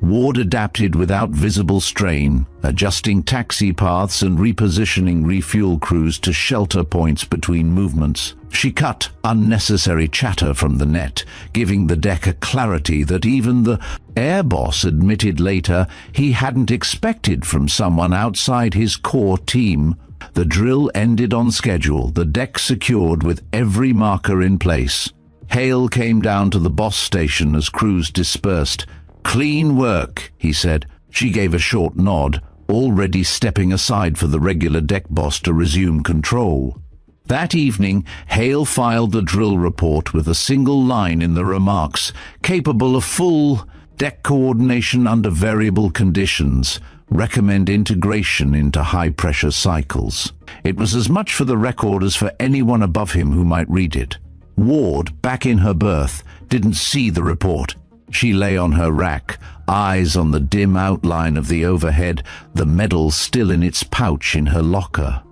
Ward adapted without visible strain, adjusting taxi paths and repositioning refuel crews to shelter points between movements. She cut unnecessary chatter from the net, giving the deck a clarity that even the air boss admitted later he hadn't expected from someone outside his core team. The drill ended on schedule, the deck secured with every marker in place. Hale came down to the boss station as crews dispersed. "Clean work," he said. She gave a short nod, already stepping aside for the regular deck boss to resume control. That evening, Hale filed the drill report with a single line in the remarks, capable of full deck coordination under variable conditions. Recommend integration into high-pressure cycles. It was as much for the record as for anyone above him who might read it. Ward, back in her berth, didn't see the report. She lay on her rack, eyes on the dim outline of the overhead, the medal still in its pouch in her locker.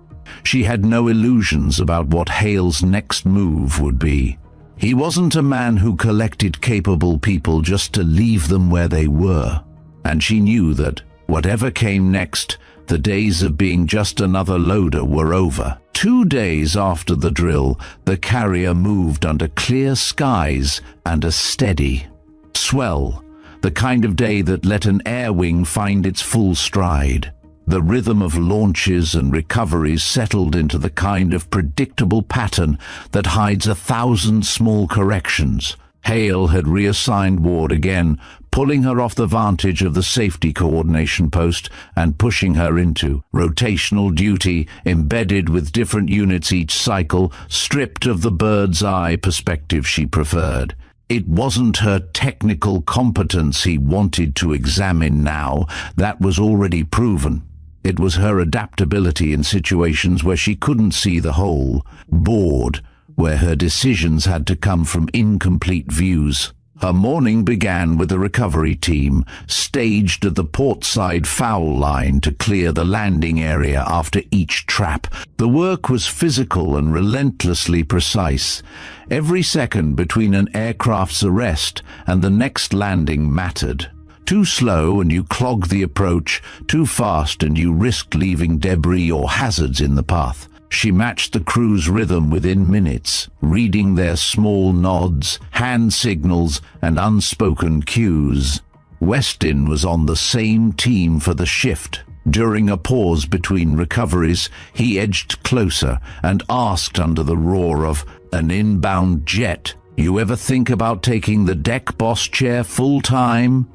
She had no illusions about what Hale's next move would be. He wasn't a man who collected capable people just to leave them where they were. And she knew that, whatever came next, the days of being just another loader were over. 2 days after the drill, the carrier moved under clear skies and a steady swell, the kind of day that let an air wing find its full stride. The rhythm of launches and recoveries settled into the kind of predictable pattern that hides 1,000 small corrections. Hale had reassigned Ward again, pulling her off the vantage of the safety coordination post and pushing her into rotational duty, embedded with different units each cycle, stripped of the bird's eye perspective she preferred. It wasn't her technical competence he wanted to examine now. That was already proven. It was her adaptability in situations where she couldn't see the whole, board, where her decisions had to come from incomplete views. Her morning began with a recovery team staged at the portside foul line to clear the landing area after each trap. The work was physical and relentlessly precise. Every second between an aircraft's arrest and the next landing mattered. Too slow and you clogged the approach, too fast and you risked leaving debris or hazards in the path. She matched the crew's rhythm within minutes, reading their small nods, hand signals, and unspoken cues. Westin was on the same team for the shift. During a pause between recoveries, he edged closer and asked under the roar of an inbound jet, "You ever think about taking the deck boss chair full-time?"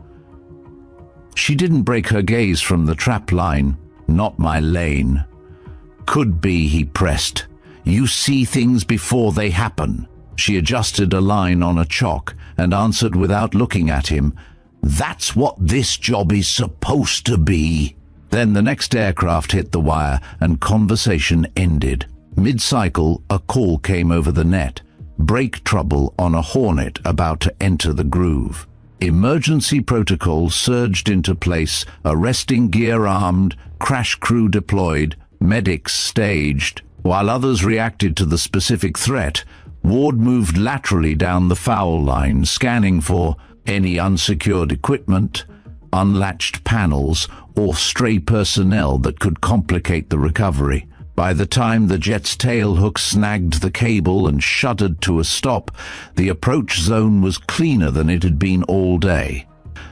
She didn't break her gaze from the trap line. "Not my lane." "Could be," he pressed. "You see things before they happen." She adjusted a line on a chalk and answered without looking at him, "That's what this job is supposed to be." Then the next aircraft hit the wire and conversation ended. Mid-cycle, a call came over the net. Brake trouble on a Hornet about to enter the groove. Emergency protocol surged into place, arresting gear armed, crash crew deployed, medics staged. While others reacted to the specific threat, Ward moved laterally down the foul line, scanning for any unsecured equipment, unlatched panels, or stray personnel that could complicate the recovery. By the time the jet's tailhook snagged the cable and shuddered to a stop, the approach zone was cleaner than it had been all day.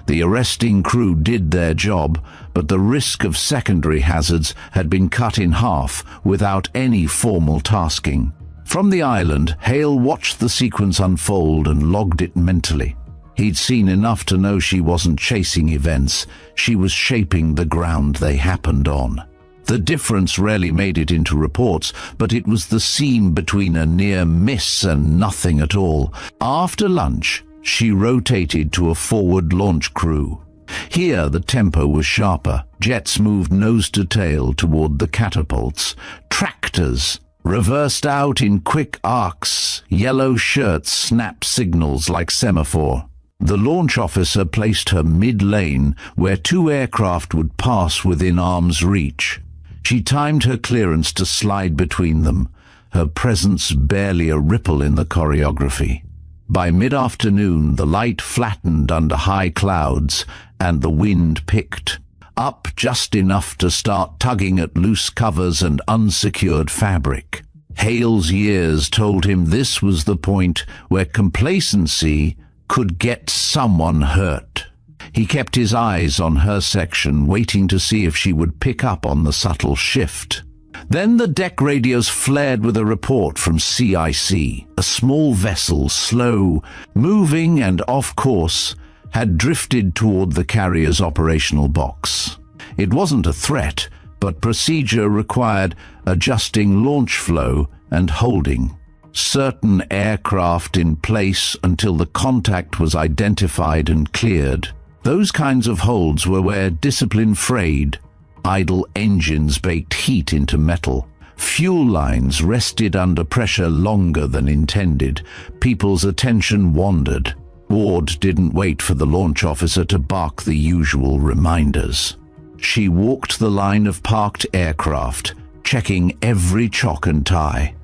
The arresting crew did their job, but the risk of secondary hazards had been cut in half without any formal tasking. From the island, Hale watched the sequence unfold and logged it mentally. He'd seen enough to know she wasn't chasing events. She was shaping the ground they happened on. The difference rarely made it into reports, but it was the seam between a near miss and nothing at all. After lunch, she rotated to a forward launch crew. Here the tempo was sharper. Jets moved nose to tail toward the catapults. Tractors reversed out in quick arcs. Yellow shirts snapped signals like semaphore. The launch officer placed her mid-lane where two aircraft would pass within arm's reach. She timed her clearance to slide between them, her presence barely a ripple in the choreography. By mid-afternoon, the light flattened under high clouds, and the wind picked up just enough to start tugging at loose covers and unsecured fabric. Hale's years told him this was the point where complacency could get someone hurt. He kept his eyes on her section, waiting to see if she would pick up on the subtle shift. Then the deck radios flared with a report from CIC. A small vessel, slow, moving and off course, had drifted toward the carrier's operational box. It wasn't a threat, but procedure required adjusting launch flow and holding certain aircraft in place until the contact was identified and cleared. Those kinds of holds were where discipline frayed. Idle engines baked heat into metal. Fuel lines rested under pressure longer than intended. People's attention wandered. Ward didn't wait for the launch officer to bark the usual reminders. She walked the line of parked aircraft, checking every chock and tie.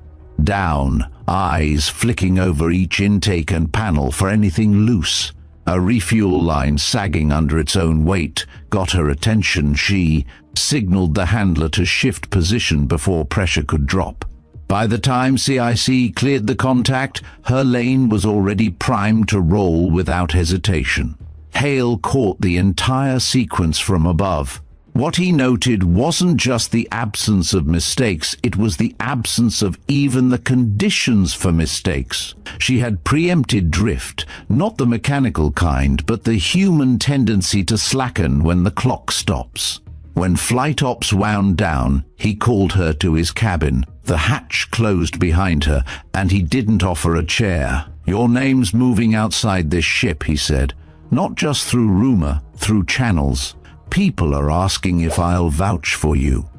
Down, eyes flicking over each intake and panel for anything loose. A refuel line sagging under its own weight got her attention. She signaled the handler to shift position before pressure could drop. By the time CIC cleared the contact, her lane was already primed to roll without hesitation. Hale caught the entire sequence from above. What he noted wasn't just the absence of mistakes, it was the absence of even the conditions for mistakes. She had preempted drift, not the mechanical kind, but the human tendency to slacken when the clock stops. When flight ops wound down, he called her to his cabin. The hatch closed behind her, and he didn't offer a chair. "Your name's moving outside this ship," he said. "Not just through rumor, through channels. People are asking if I'll vouch for you."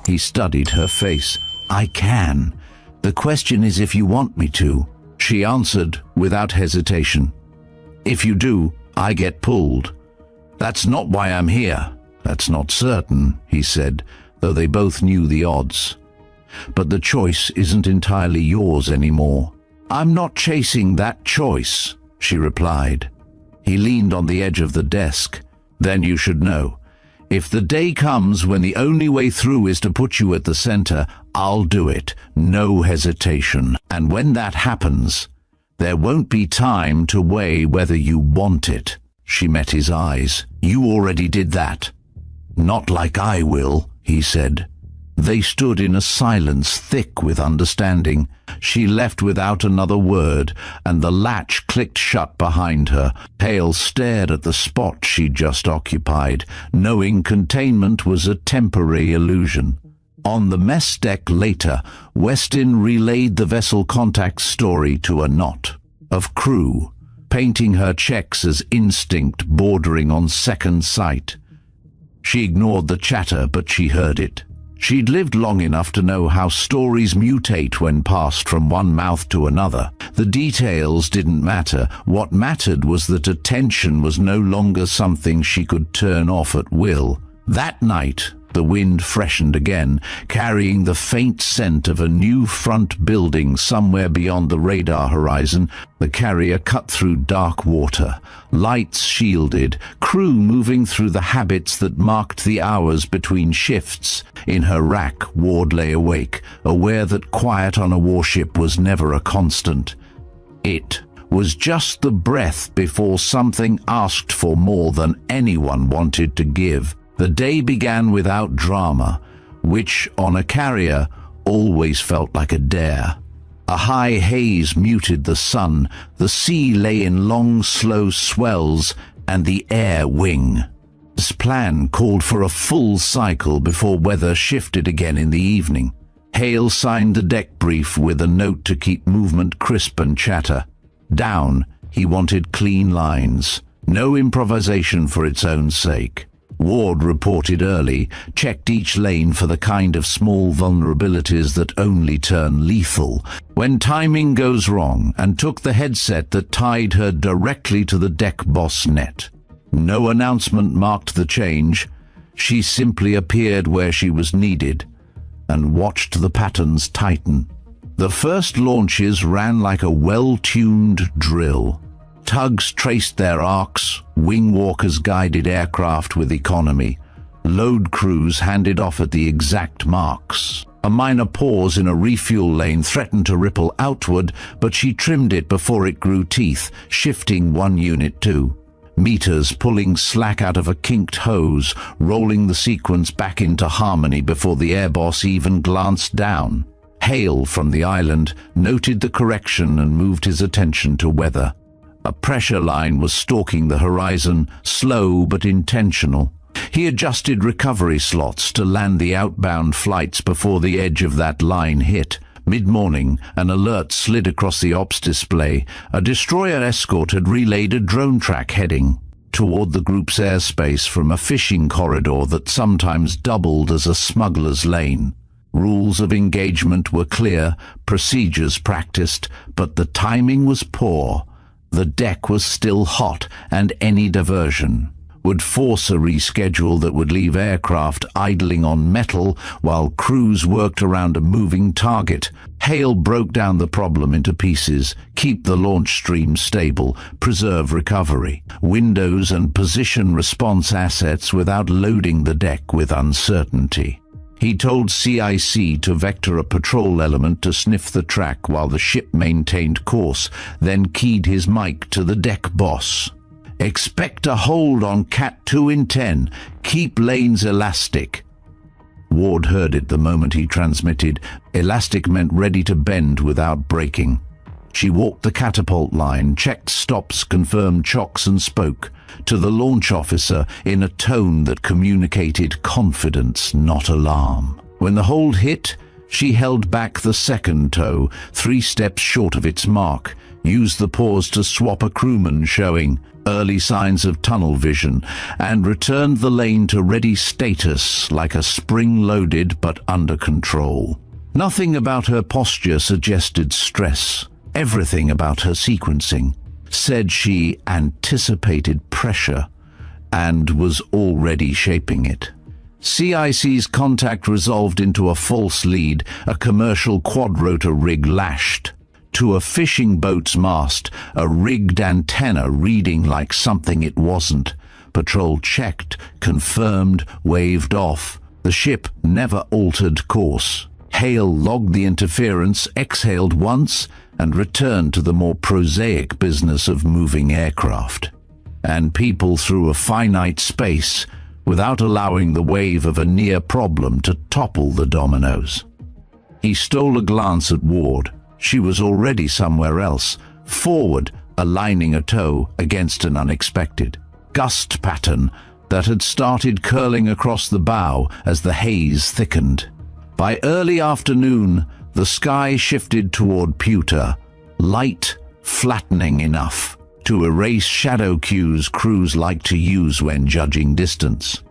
He studied her face. "I can. The question is if you want me to," she answered without hesitation. "If you do, I get pulled." "That's not why I'm here." "That's not certain," he said, though they both knew the odds. "But the choice isn't entirely yours anymore." "I'm not chasing that choice," she replied. He leaned on the edge of the desk. "Then you should know. If the day comes when the only way through is to put you at the center, I'll do it, no hesitation. And when that happens, there won't be time to weigh whether you want it." She met his eyes. "You already did that." "Not like I will," he said. They stood in a silence thick with understanding. She left without another word, and the latch clicked shut behind her. Hale stared at the spot she'd just occupied, knowing containment was a temporary illusion. On the mess deck later, Westin relayed the vessel contact's story to a knot of crew, painting her checks as instinct bordering on second sight. She ignored the chatter, but she heard it. She'd lived long enough to know how stories mutate when passed from one mouth to another. The details didn't matter. What mattered was that attention was no longer something she could turn off at will. That night, the wind freshened again, carrying the faint scent of a new front building somewhere beyond the radar horizon. The carrier cut through dark water, lights shielded, crew moving through the habits that marked the hours between shifts. In her rack, Ward lay awake, aware that quiet on a warship was never a constant. It was just the breath before something asked for more than anyone wanted to give. The day began without drama, which, on a carrier, always felt like a dare. A high haze muted the sun, the sea lay in long, slow swells, and the air wing. This plan called for a full cycle before weather shifted again in the evening. Hale signed the deck brief with a note to keep movement crisp and chatter. Down, he wanted clean lines, no improvisation for its own sake. Ward reported early, checked each lane for the kind of small vulnerabilities that only turn lethal when timing goes wrong, and took the headset that tied her directly to the deck boss net. No announcement marked the change. She simply appeared where she was needed and watched the patterns tighten. The first launches ran like a well-tuned drill. Tugs traced their arcs, wing walkers guided aircraft with economy. Load crews handed off at the exact marks. A minor pause in a refuel lane threatened to ripple outward, but she trimmed it before it grew teeth, shifting one unit too. Meters pulling slack out of a kinked hose, rolling the sequence back into harmony before the airboss even glanced down. Hale from the island noted the correction and moved his attention to weather. A pressure line was stalking the horizon, slow but intentional. He adjusted recovery slots to land the outbound flights before the edge of that line hit. Mid-morning, an alert slid across the ops display. A destroyer escort had relayed a drone track heading toward the group's airspace from a fishing corridor that sometimes doubled as a smuggler's lane. Rules of engagement were clear, procedures practiced, but the timing was poor. The deck was still hot, and any diversion would force a reschedule that would leave aircraft idling on metal while crews worked around a moving target. Hale broke down the problem into pieces: keep the launch stream stable, preserve recovery, windows and position response assets without loading the deck with uncertainty. He told CIC to vector a patrol element to sniff the track while the ship maintained course, then keyed his mic to the deck boss. Expect a hold on Cat 2 in 10. Keep lanes elastic. Ward heard it the moment he transmitted. Elastic meant ready to bend without breaking. She walked the catapult line, checked stops, confirmed chocks, and spoke to the launch officer in a tone that communicated confidence, not alarm. When the hold hit, she held back the second tow, 3 steps short of its mark. used the pause to swap a crewman showing early signs of tunnel vision, and returned the lane to ready status like a spring-loaded but under control. Nothing about her posture suggested stress. Everything about her sequencing said she anticipated pressure and was already shaping it. CIC's contact resolved into a false lead, a commercial quadrotor rig lashed. To a fishing boat's mast, a rigged antenna reading like something it wasn't. Patrol checked, confirmed, waved off. The ship never altered course. Hale logged the interference, exhaled once, and returned to the more prosaic business of moving aircraft and people through a finite space without allowing the wave of a near problem to topple the dominoes. He stole a glance at Ward. She was already somewhere else, forward, aligning a toe against an unexpected gust pattern that had started curling across the bow as the haze thickened. By early afternoon, the sky shifted toward pewter, light, flattening enough to erase shadow cues crews like to use when judging distance.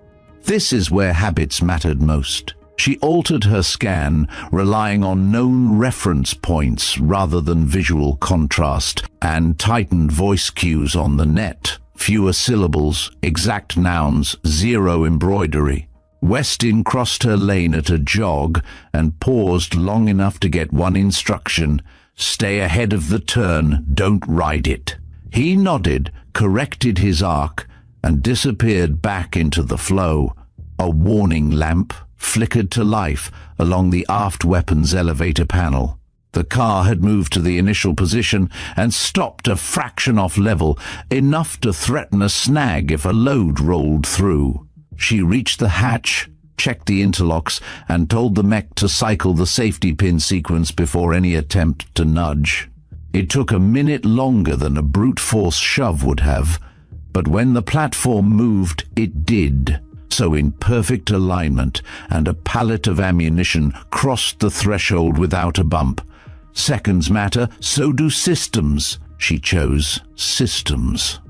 This is where habits mattered most. She altered her scan, relying on known reference points rather than visual contrast, and tightened voice cues on the net. Fewer syllables, exact nouns, zero embroidery. Westin crossed her lane at a jog and paused long enough to get one instruction: stay ahead of the turn, don't ride it. He nodded, corrected his arc, and disappeared back into the flow. A warning lamp flickered to life along the aft weapons elevator panel. The car had moved to the initial position and stopped a fraction off level, enough to threaten a snag if a load rolled through. She reached the hatch, checked the interlocks, and told the mech to cycle the safety pin sequence before any attempt to nudge. It took a minute longer than a brute force shove would have, but when the platform moved, it did. So in perfect alignment, and a pallet of ammunition crossed the threshold without a bump. Seconds matter, so do systems. She chose systems.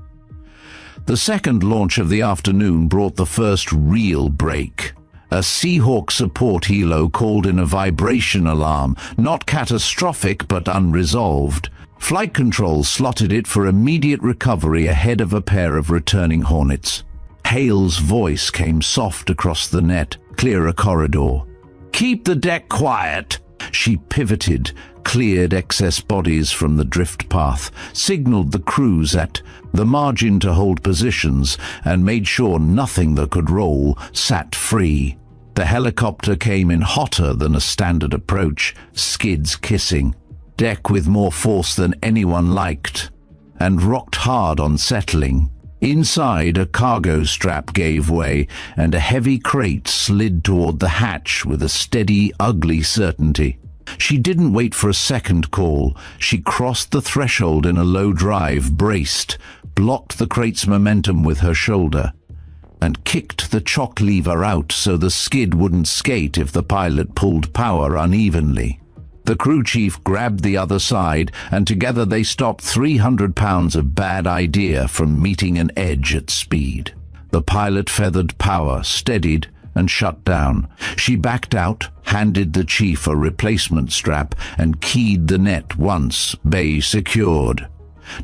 The second launch of the afternoon brought the first real break. A Seahawk support helo called in a vibration alarm, not catastrophic but unresolved. Flight control slotted it for immediate recovery ahead of a pair of returning Hornets. Hale's voice came soft across the net, clear a corridor. "Keep the deck quiet." She pivoted, cleared excess bodies from the drift path, signaled the crews at the margin to hold positions, and made sure nothing that could roll sat free. The helicopter came in hotter than a standard approach, skids kissing, deck with more force than anyone liked, and rocked hard on settling. Inside, a cargo strap gave way, and a heavy crate slid toward the hatch with a steady, ugly certainty. She didn't wait for a second call. She crossed the threshold in a low drive, braced, blocked the crate's momentum with her shoulder, and kicked the chock lever out so the skid wouldn't skate if the pilot pulled power unevenly. The crew chief grabbed the other side, and together they stopped 300 pounds of bad idea from meeting an edge at speed. The pilot feathered power, steadied, and shut down. She backed out, handed the chief a replacement strap, and keyed the net once, bay secured.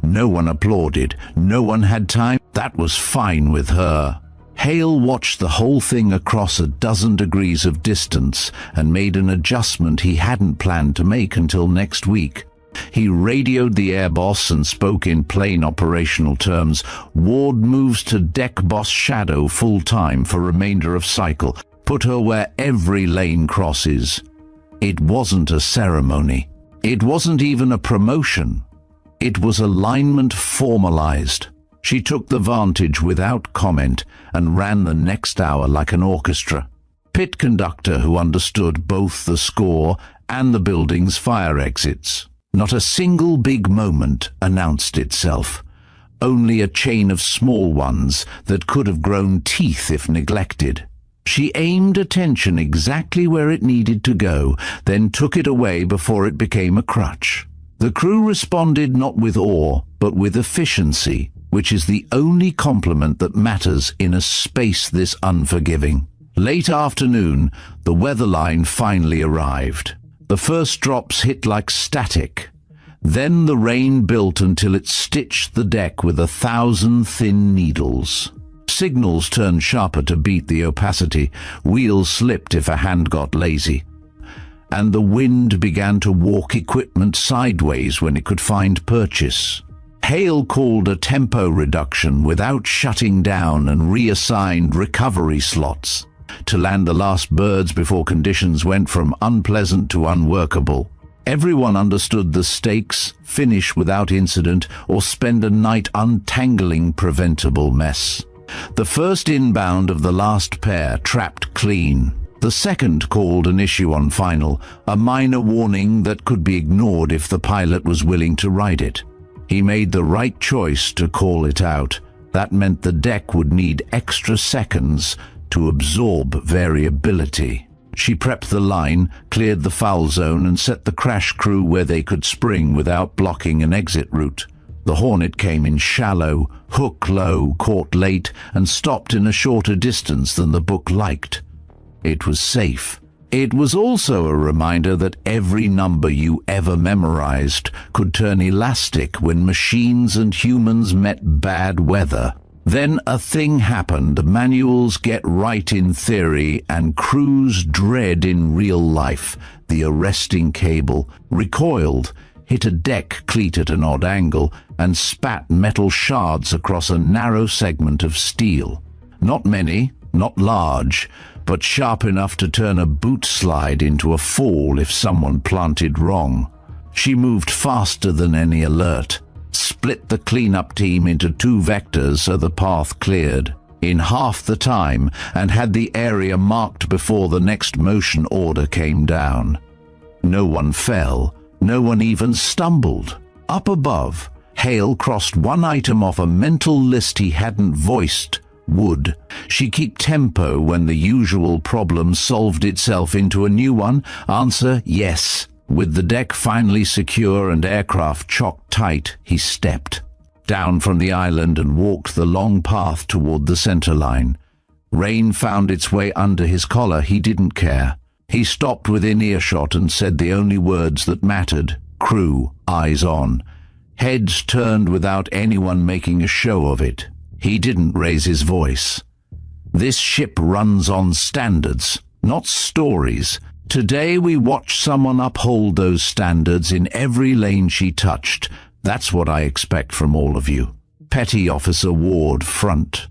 No one applauded. No one had time. That was fine with her. Hale watched the whole thing across a dozen degrees of distance and made an adjustment he hadn't planned to make until next week. He radioed the air boss and spoke in plain operational terms. Ward moves to deck boss Shadow full-time for remainder of cycle. Put her where every lane crosses. It wasn't a ceremony. It wasn't even a promotion. It was alignment formalized. She took the vantage without comment and ran the next hour like an orchestra. Pit conductor who understood both the score and the building's fire exits. Not a single big moment announced itself. Only a chain of small ones that could have grown teeth if neglected. She aimed attention exactly where it needed to go, then took it away before it became a crutch. The crew responded not with awe, but with efficiency, which is the only compliment that matters in a space this unforgiving. Late afternoon, the weather line finally arrived. The first drops hit like static. Then the rain built until it stitched the deck with 1,000 thin needles. Signals turned sharper to beat the opacity. Wheels slipped if a hand got lazy. And the wind began to walk equipment sideways when it could find purchase. Hale called a tempo reduction without shutting down and reassigned recovery slots to land the last birds before conditions went from unpleasant to unworkable. Everyone understood the stakes: finish without incident or spend a night untangling preventable mess. The first inbound of the last pair trapped clean. The second called an issue on final, a minor warning that could be ignored if the pilot was willing to ride it. He made the right choice to call it out. That meant the deck would need extra seconds to absorb variability. She prepped the line, cleared the foul zone, and set the crash crew where they could spring without blocking an exit route. The Hornet came in shallow, hook low, caught late, and stopped in a shorter distance than the book liked. It was safe. It was also a reminder that every number you ever memorized could turn elastic when machines and humans met bad weather. Then a thing happened manuals get right in theory and crews dread in real life. The arresting cable recoiled, hit a deck cleat at an odd angle, and spat metal shards across a narrow segment of steel. Not many, not large, but sharp enough to turn a boot slide into a fall if someone planted wrong. She moved faster than any alert, split the cleanup team into 2 vectors so the path cleared in half the time, and had the area marked before the next motion order came down. No one fell, no one even stumbled. Up above, Hale crossed one item off a mental list he hadn't voiced. Would she keep tempo when the usual problem solved itself into a new one? Answer, yes. With the deck finally secure and aircraft chock tight, he stepped down from the island and walked the long path toward the center line. Rain found its way under his collar. He didn't care. He stopped within earshot and said the only words that mattered. Crew, eyes on. Heads turned without anyone making a show of it. He didn't raise his voice. This ship runs on standards, not stories. Today we watched someone uphold those standards in every lane she touched. That's what I expect from all of you. Petty Officer Ward, front.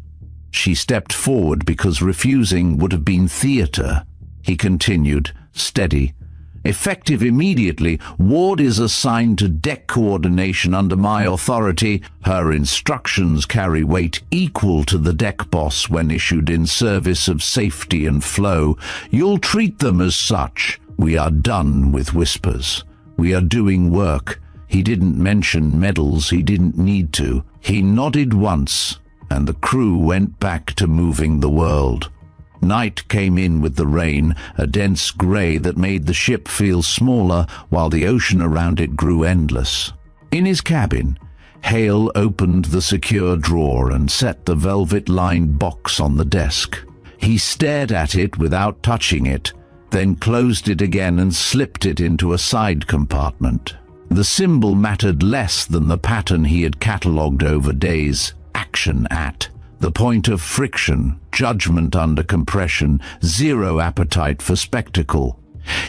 She stepped forward because refusing would have been theater. He continued, steady. Effective immediately, Ward is assigned to deck coordination under my authority. Her instructions carry weight equal to the deck boss when issued in service of safety and flow. You'll treat them as such. We are done with whispers. We are doing work. He didn't mention medals. He didn't need to. He nodded once, and the crew went back to moving the world. Night came in with the rain, a dense grey that made the ship feel smaller while the ocean around it grew endless. In his cabin, Hale opened the secure drawer and set the velvet-lined box on the desk. He stared at it without touching it, then closed it again and slipped it into a side compartment. The symbol mattered less than the pattern he had catalogued over days. Action at. The point of friction, judgment under compression, zero appetite for spectacle.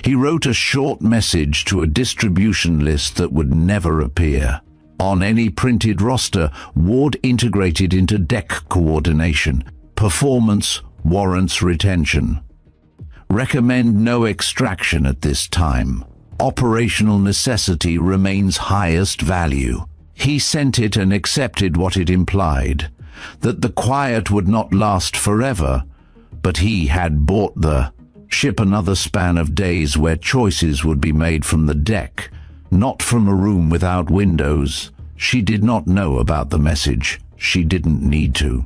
He wrote a short message to a distribution list that would never appear. On any printed roster, Ward integrated into deck coordination. Performance warrants retention. Recommend no extraction at this time. Operational necessity remains highest value. He sent it and accepted what it implied. That the quiet would not last forever, but he had bought the ship another span of days where choices would be made from the deck, not from a room without windows. She did not know about the message. She didn't need to.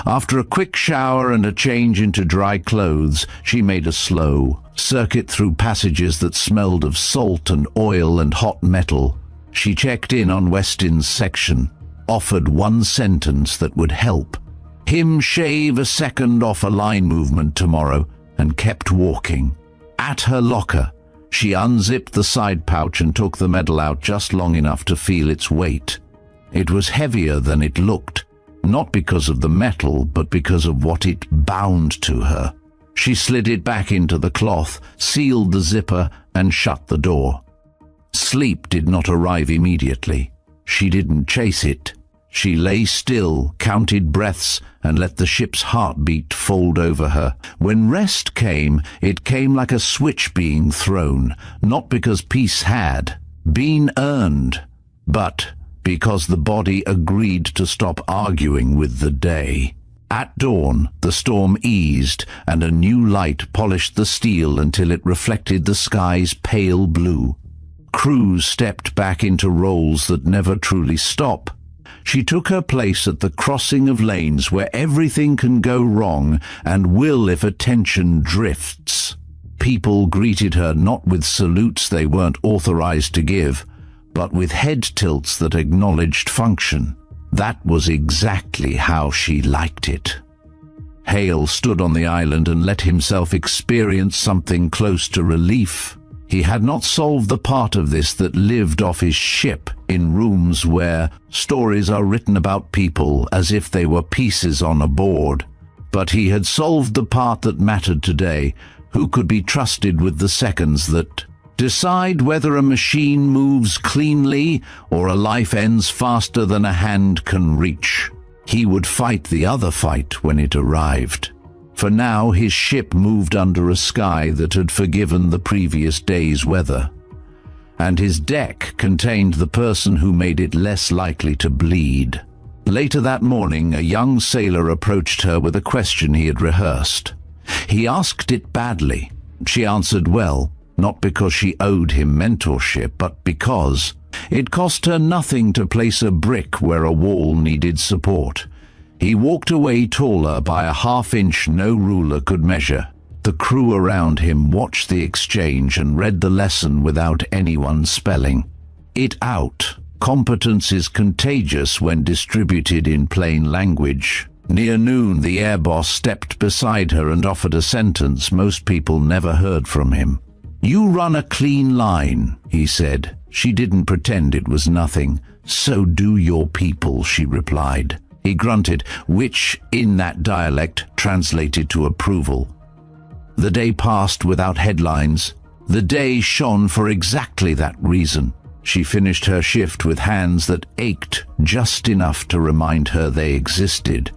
After a quick shower and a change into dry clothes, she made a slow circuit through passages that smelled of salt and oil and hot metal. She checked in on Weston's section, offered one sentence that would help. Him shave a second off a line movement tomorrow, and kept walking. At her locker, she unzipped the side pouch and took the medal out just long enough to feel its weight. It was heavier than it looked, not because of the metal, but because of what it bound to her. She slid it back into the cloth, sealed the zipper, and shut the door. Sleep did not arrive immediately. She didn't chase it. She lay still, counted breaths, and let the ship's heartbeat fold over her. When rest came, it came like a switch being thrown, not because peace had been earned, but because the body agreed to stop arguing with the day. At dawn, the storm eased, and a new light polished the steel until it reflected the sky's pale blue. Crews stepped back into roles that never truly stop. She took her place at the crossing of lanes where everything can go wrong and will if attention drifts. People greeted her not with salutes they weren't authorized to give, but with head tilts that acknowledged function. That was exactly how she liked it. Hale stood on the island and let himself experience something close to relief. He had not solved the part of this that lived off his ship in rooms where stories are written about people as if they were pieces on a board. But he had solved the part that mattered today. Who could be trusted with the seconds that decide whether a machine moves cleanly or a life ends faster than a hand can reach? He would fight the other fight when it arrived. For now, his ship moved under a sky that had forgiven the previous day's weather, and his deck contained the person who made it less likely to bleed. Later that morning, a young sailor approached her with a question he had rehearsed. He asked it badly. She answered well, not because she owed him mentorship, but because it cost her nothing to place a brick where a wall needed support. He walked away taller by a half-inch no ruler could measure. The crew around him watched the exchange and read the lesson without anyone spelling it out. Competence is contagious when distributed in plain language. Near noon, the air boss stepped beside her and offered a sentence most people never heard from him. "You run a clean line," he said. She didn't pretend it was nothing. "So do your people," she replied. He grunted, which, in that dialect, translated to approval. The day passed without headlines. The day shone for exactly that reason. She finished her shift with hands that ached just enough to remind her they existed,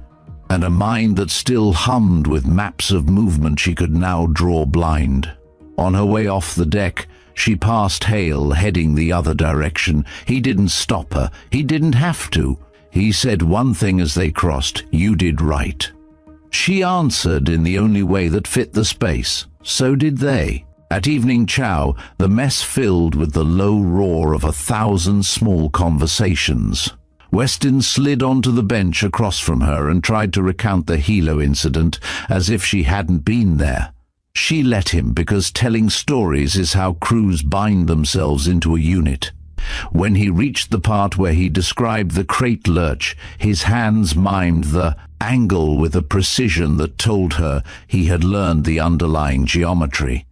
and a mind that still hummed with maps of movement she could now draw blind. On her way off the deck, she passed Hale heading the other direction. He didn't stop her. He didn't have to. He said one thing as they crossed: "You did right." She answered in the only way that fit the space. So did they. At evening chow, the mess filled with the low roar of 1,000 small conversations. Weston slid onto the bench across from her and tried to recount the Hilo incident as if she hadn't been there. She let him because telling stories is how crews bind themselves into a unit. When he reached the part where he described the crate lurch, his hands mimed the angle with a precision that told her he had learned the underlying geometry.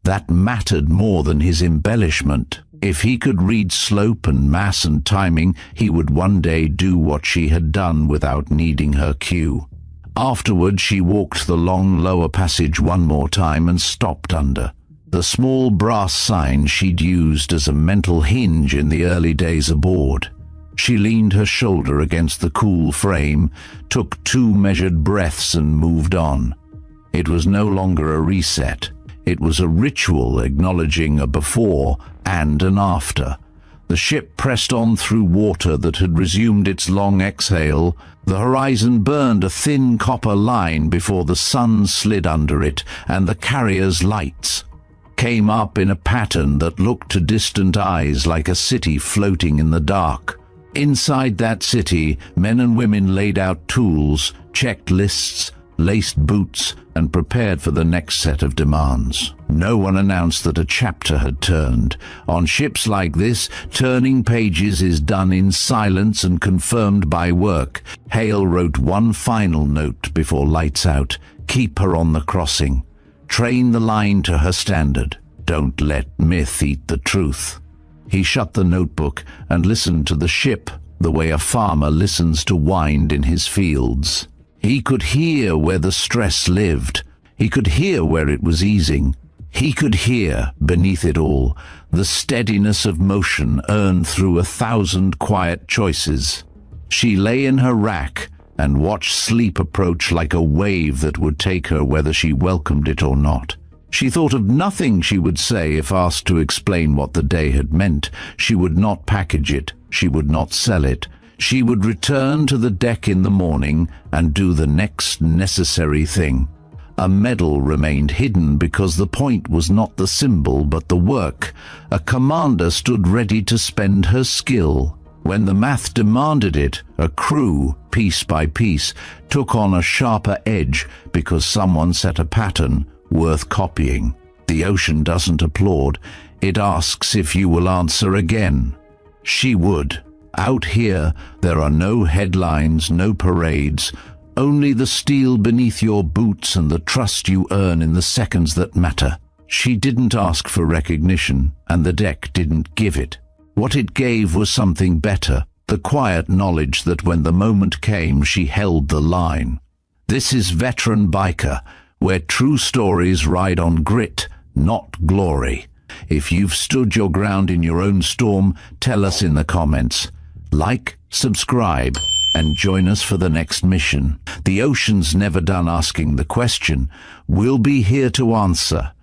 That mattered more than his embellishment. If he could read slope and mass and timing, he would one day do what she had done without needing her cue. Afterward, she walked the long lower passage one more time and stopped under the small brass sign she'd used as a mental hinge in the early days aboard. She leaned her shoulder against the cool frame, took 2 measured breaths and moved on. It was no longer a reset. It was a ritual acknowledging a before and an after. The ship pressed on through water that had resumed its long exhale. The horizon burned a thin copper line before the sun slid under it, and the carrier's lights came up in a pattern that looked to distant eyes like a city floating in the dark. Inside that city, men and women laid out tools, checked lists, laced boots, and prepared for the next set of demands. No one announced that a chapter had turned. On ships like this, turning pages is done in silence and confirmed by work. Hale wrote one final note before lights out. Keep her on the crossing. Train the line to her standard. Don't let myth eat the truth. He shut the notebook and listened to the ship the way a farmer listens to wind in his fields. He could hear where the stress lived. He could hear where it was easing. He could hear, beneath it all, the steadiness of motion earned through 1,000 quiet choices. She lay in her rack and watched sleep approach like a wave that would take her whether she welcomed it or not. She thought of nothing she would say if asked to explain what the day had meant. She would not package it. She would not sell it. She would return to the deck in the morning and do the next necessary thing. A medal remained hidden because the point was not the symbol but the work. A commander stood ready to spend her skill. When the math demanded it, a crew, piece by piece, took on a sharper edge because someone set a pattern worth copying. The ocean doesn't applaud. It asks if you will answer again. She would. Out here, there are no headlines, no parades, only the steel beneath your boots and the trust you earn in the seconds that matter. She didn't ask for recognition, and the deck didn't give it. What it gave was something better, the quiet knowledge that when the moment came, she held the line. This is Veteran Biker, where true stories ride on grit, not glory. If you've stood your ground in your own storm, tell us in the comments. Like, subscribe, and join us for the next mission. The ocean's never done asking the question. We'll be here to answer.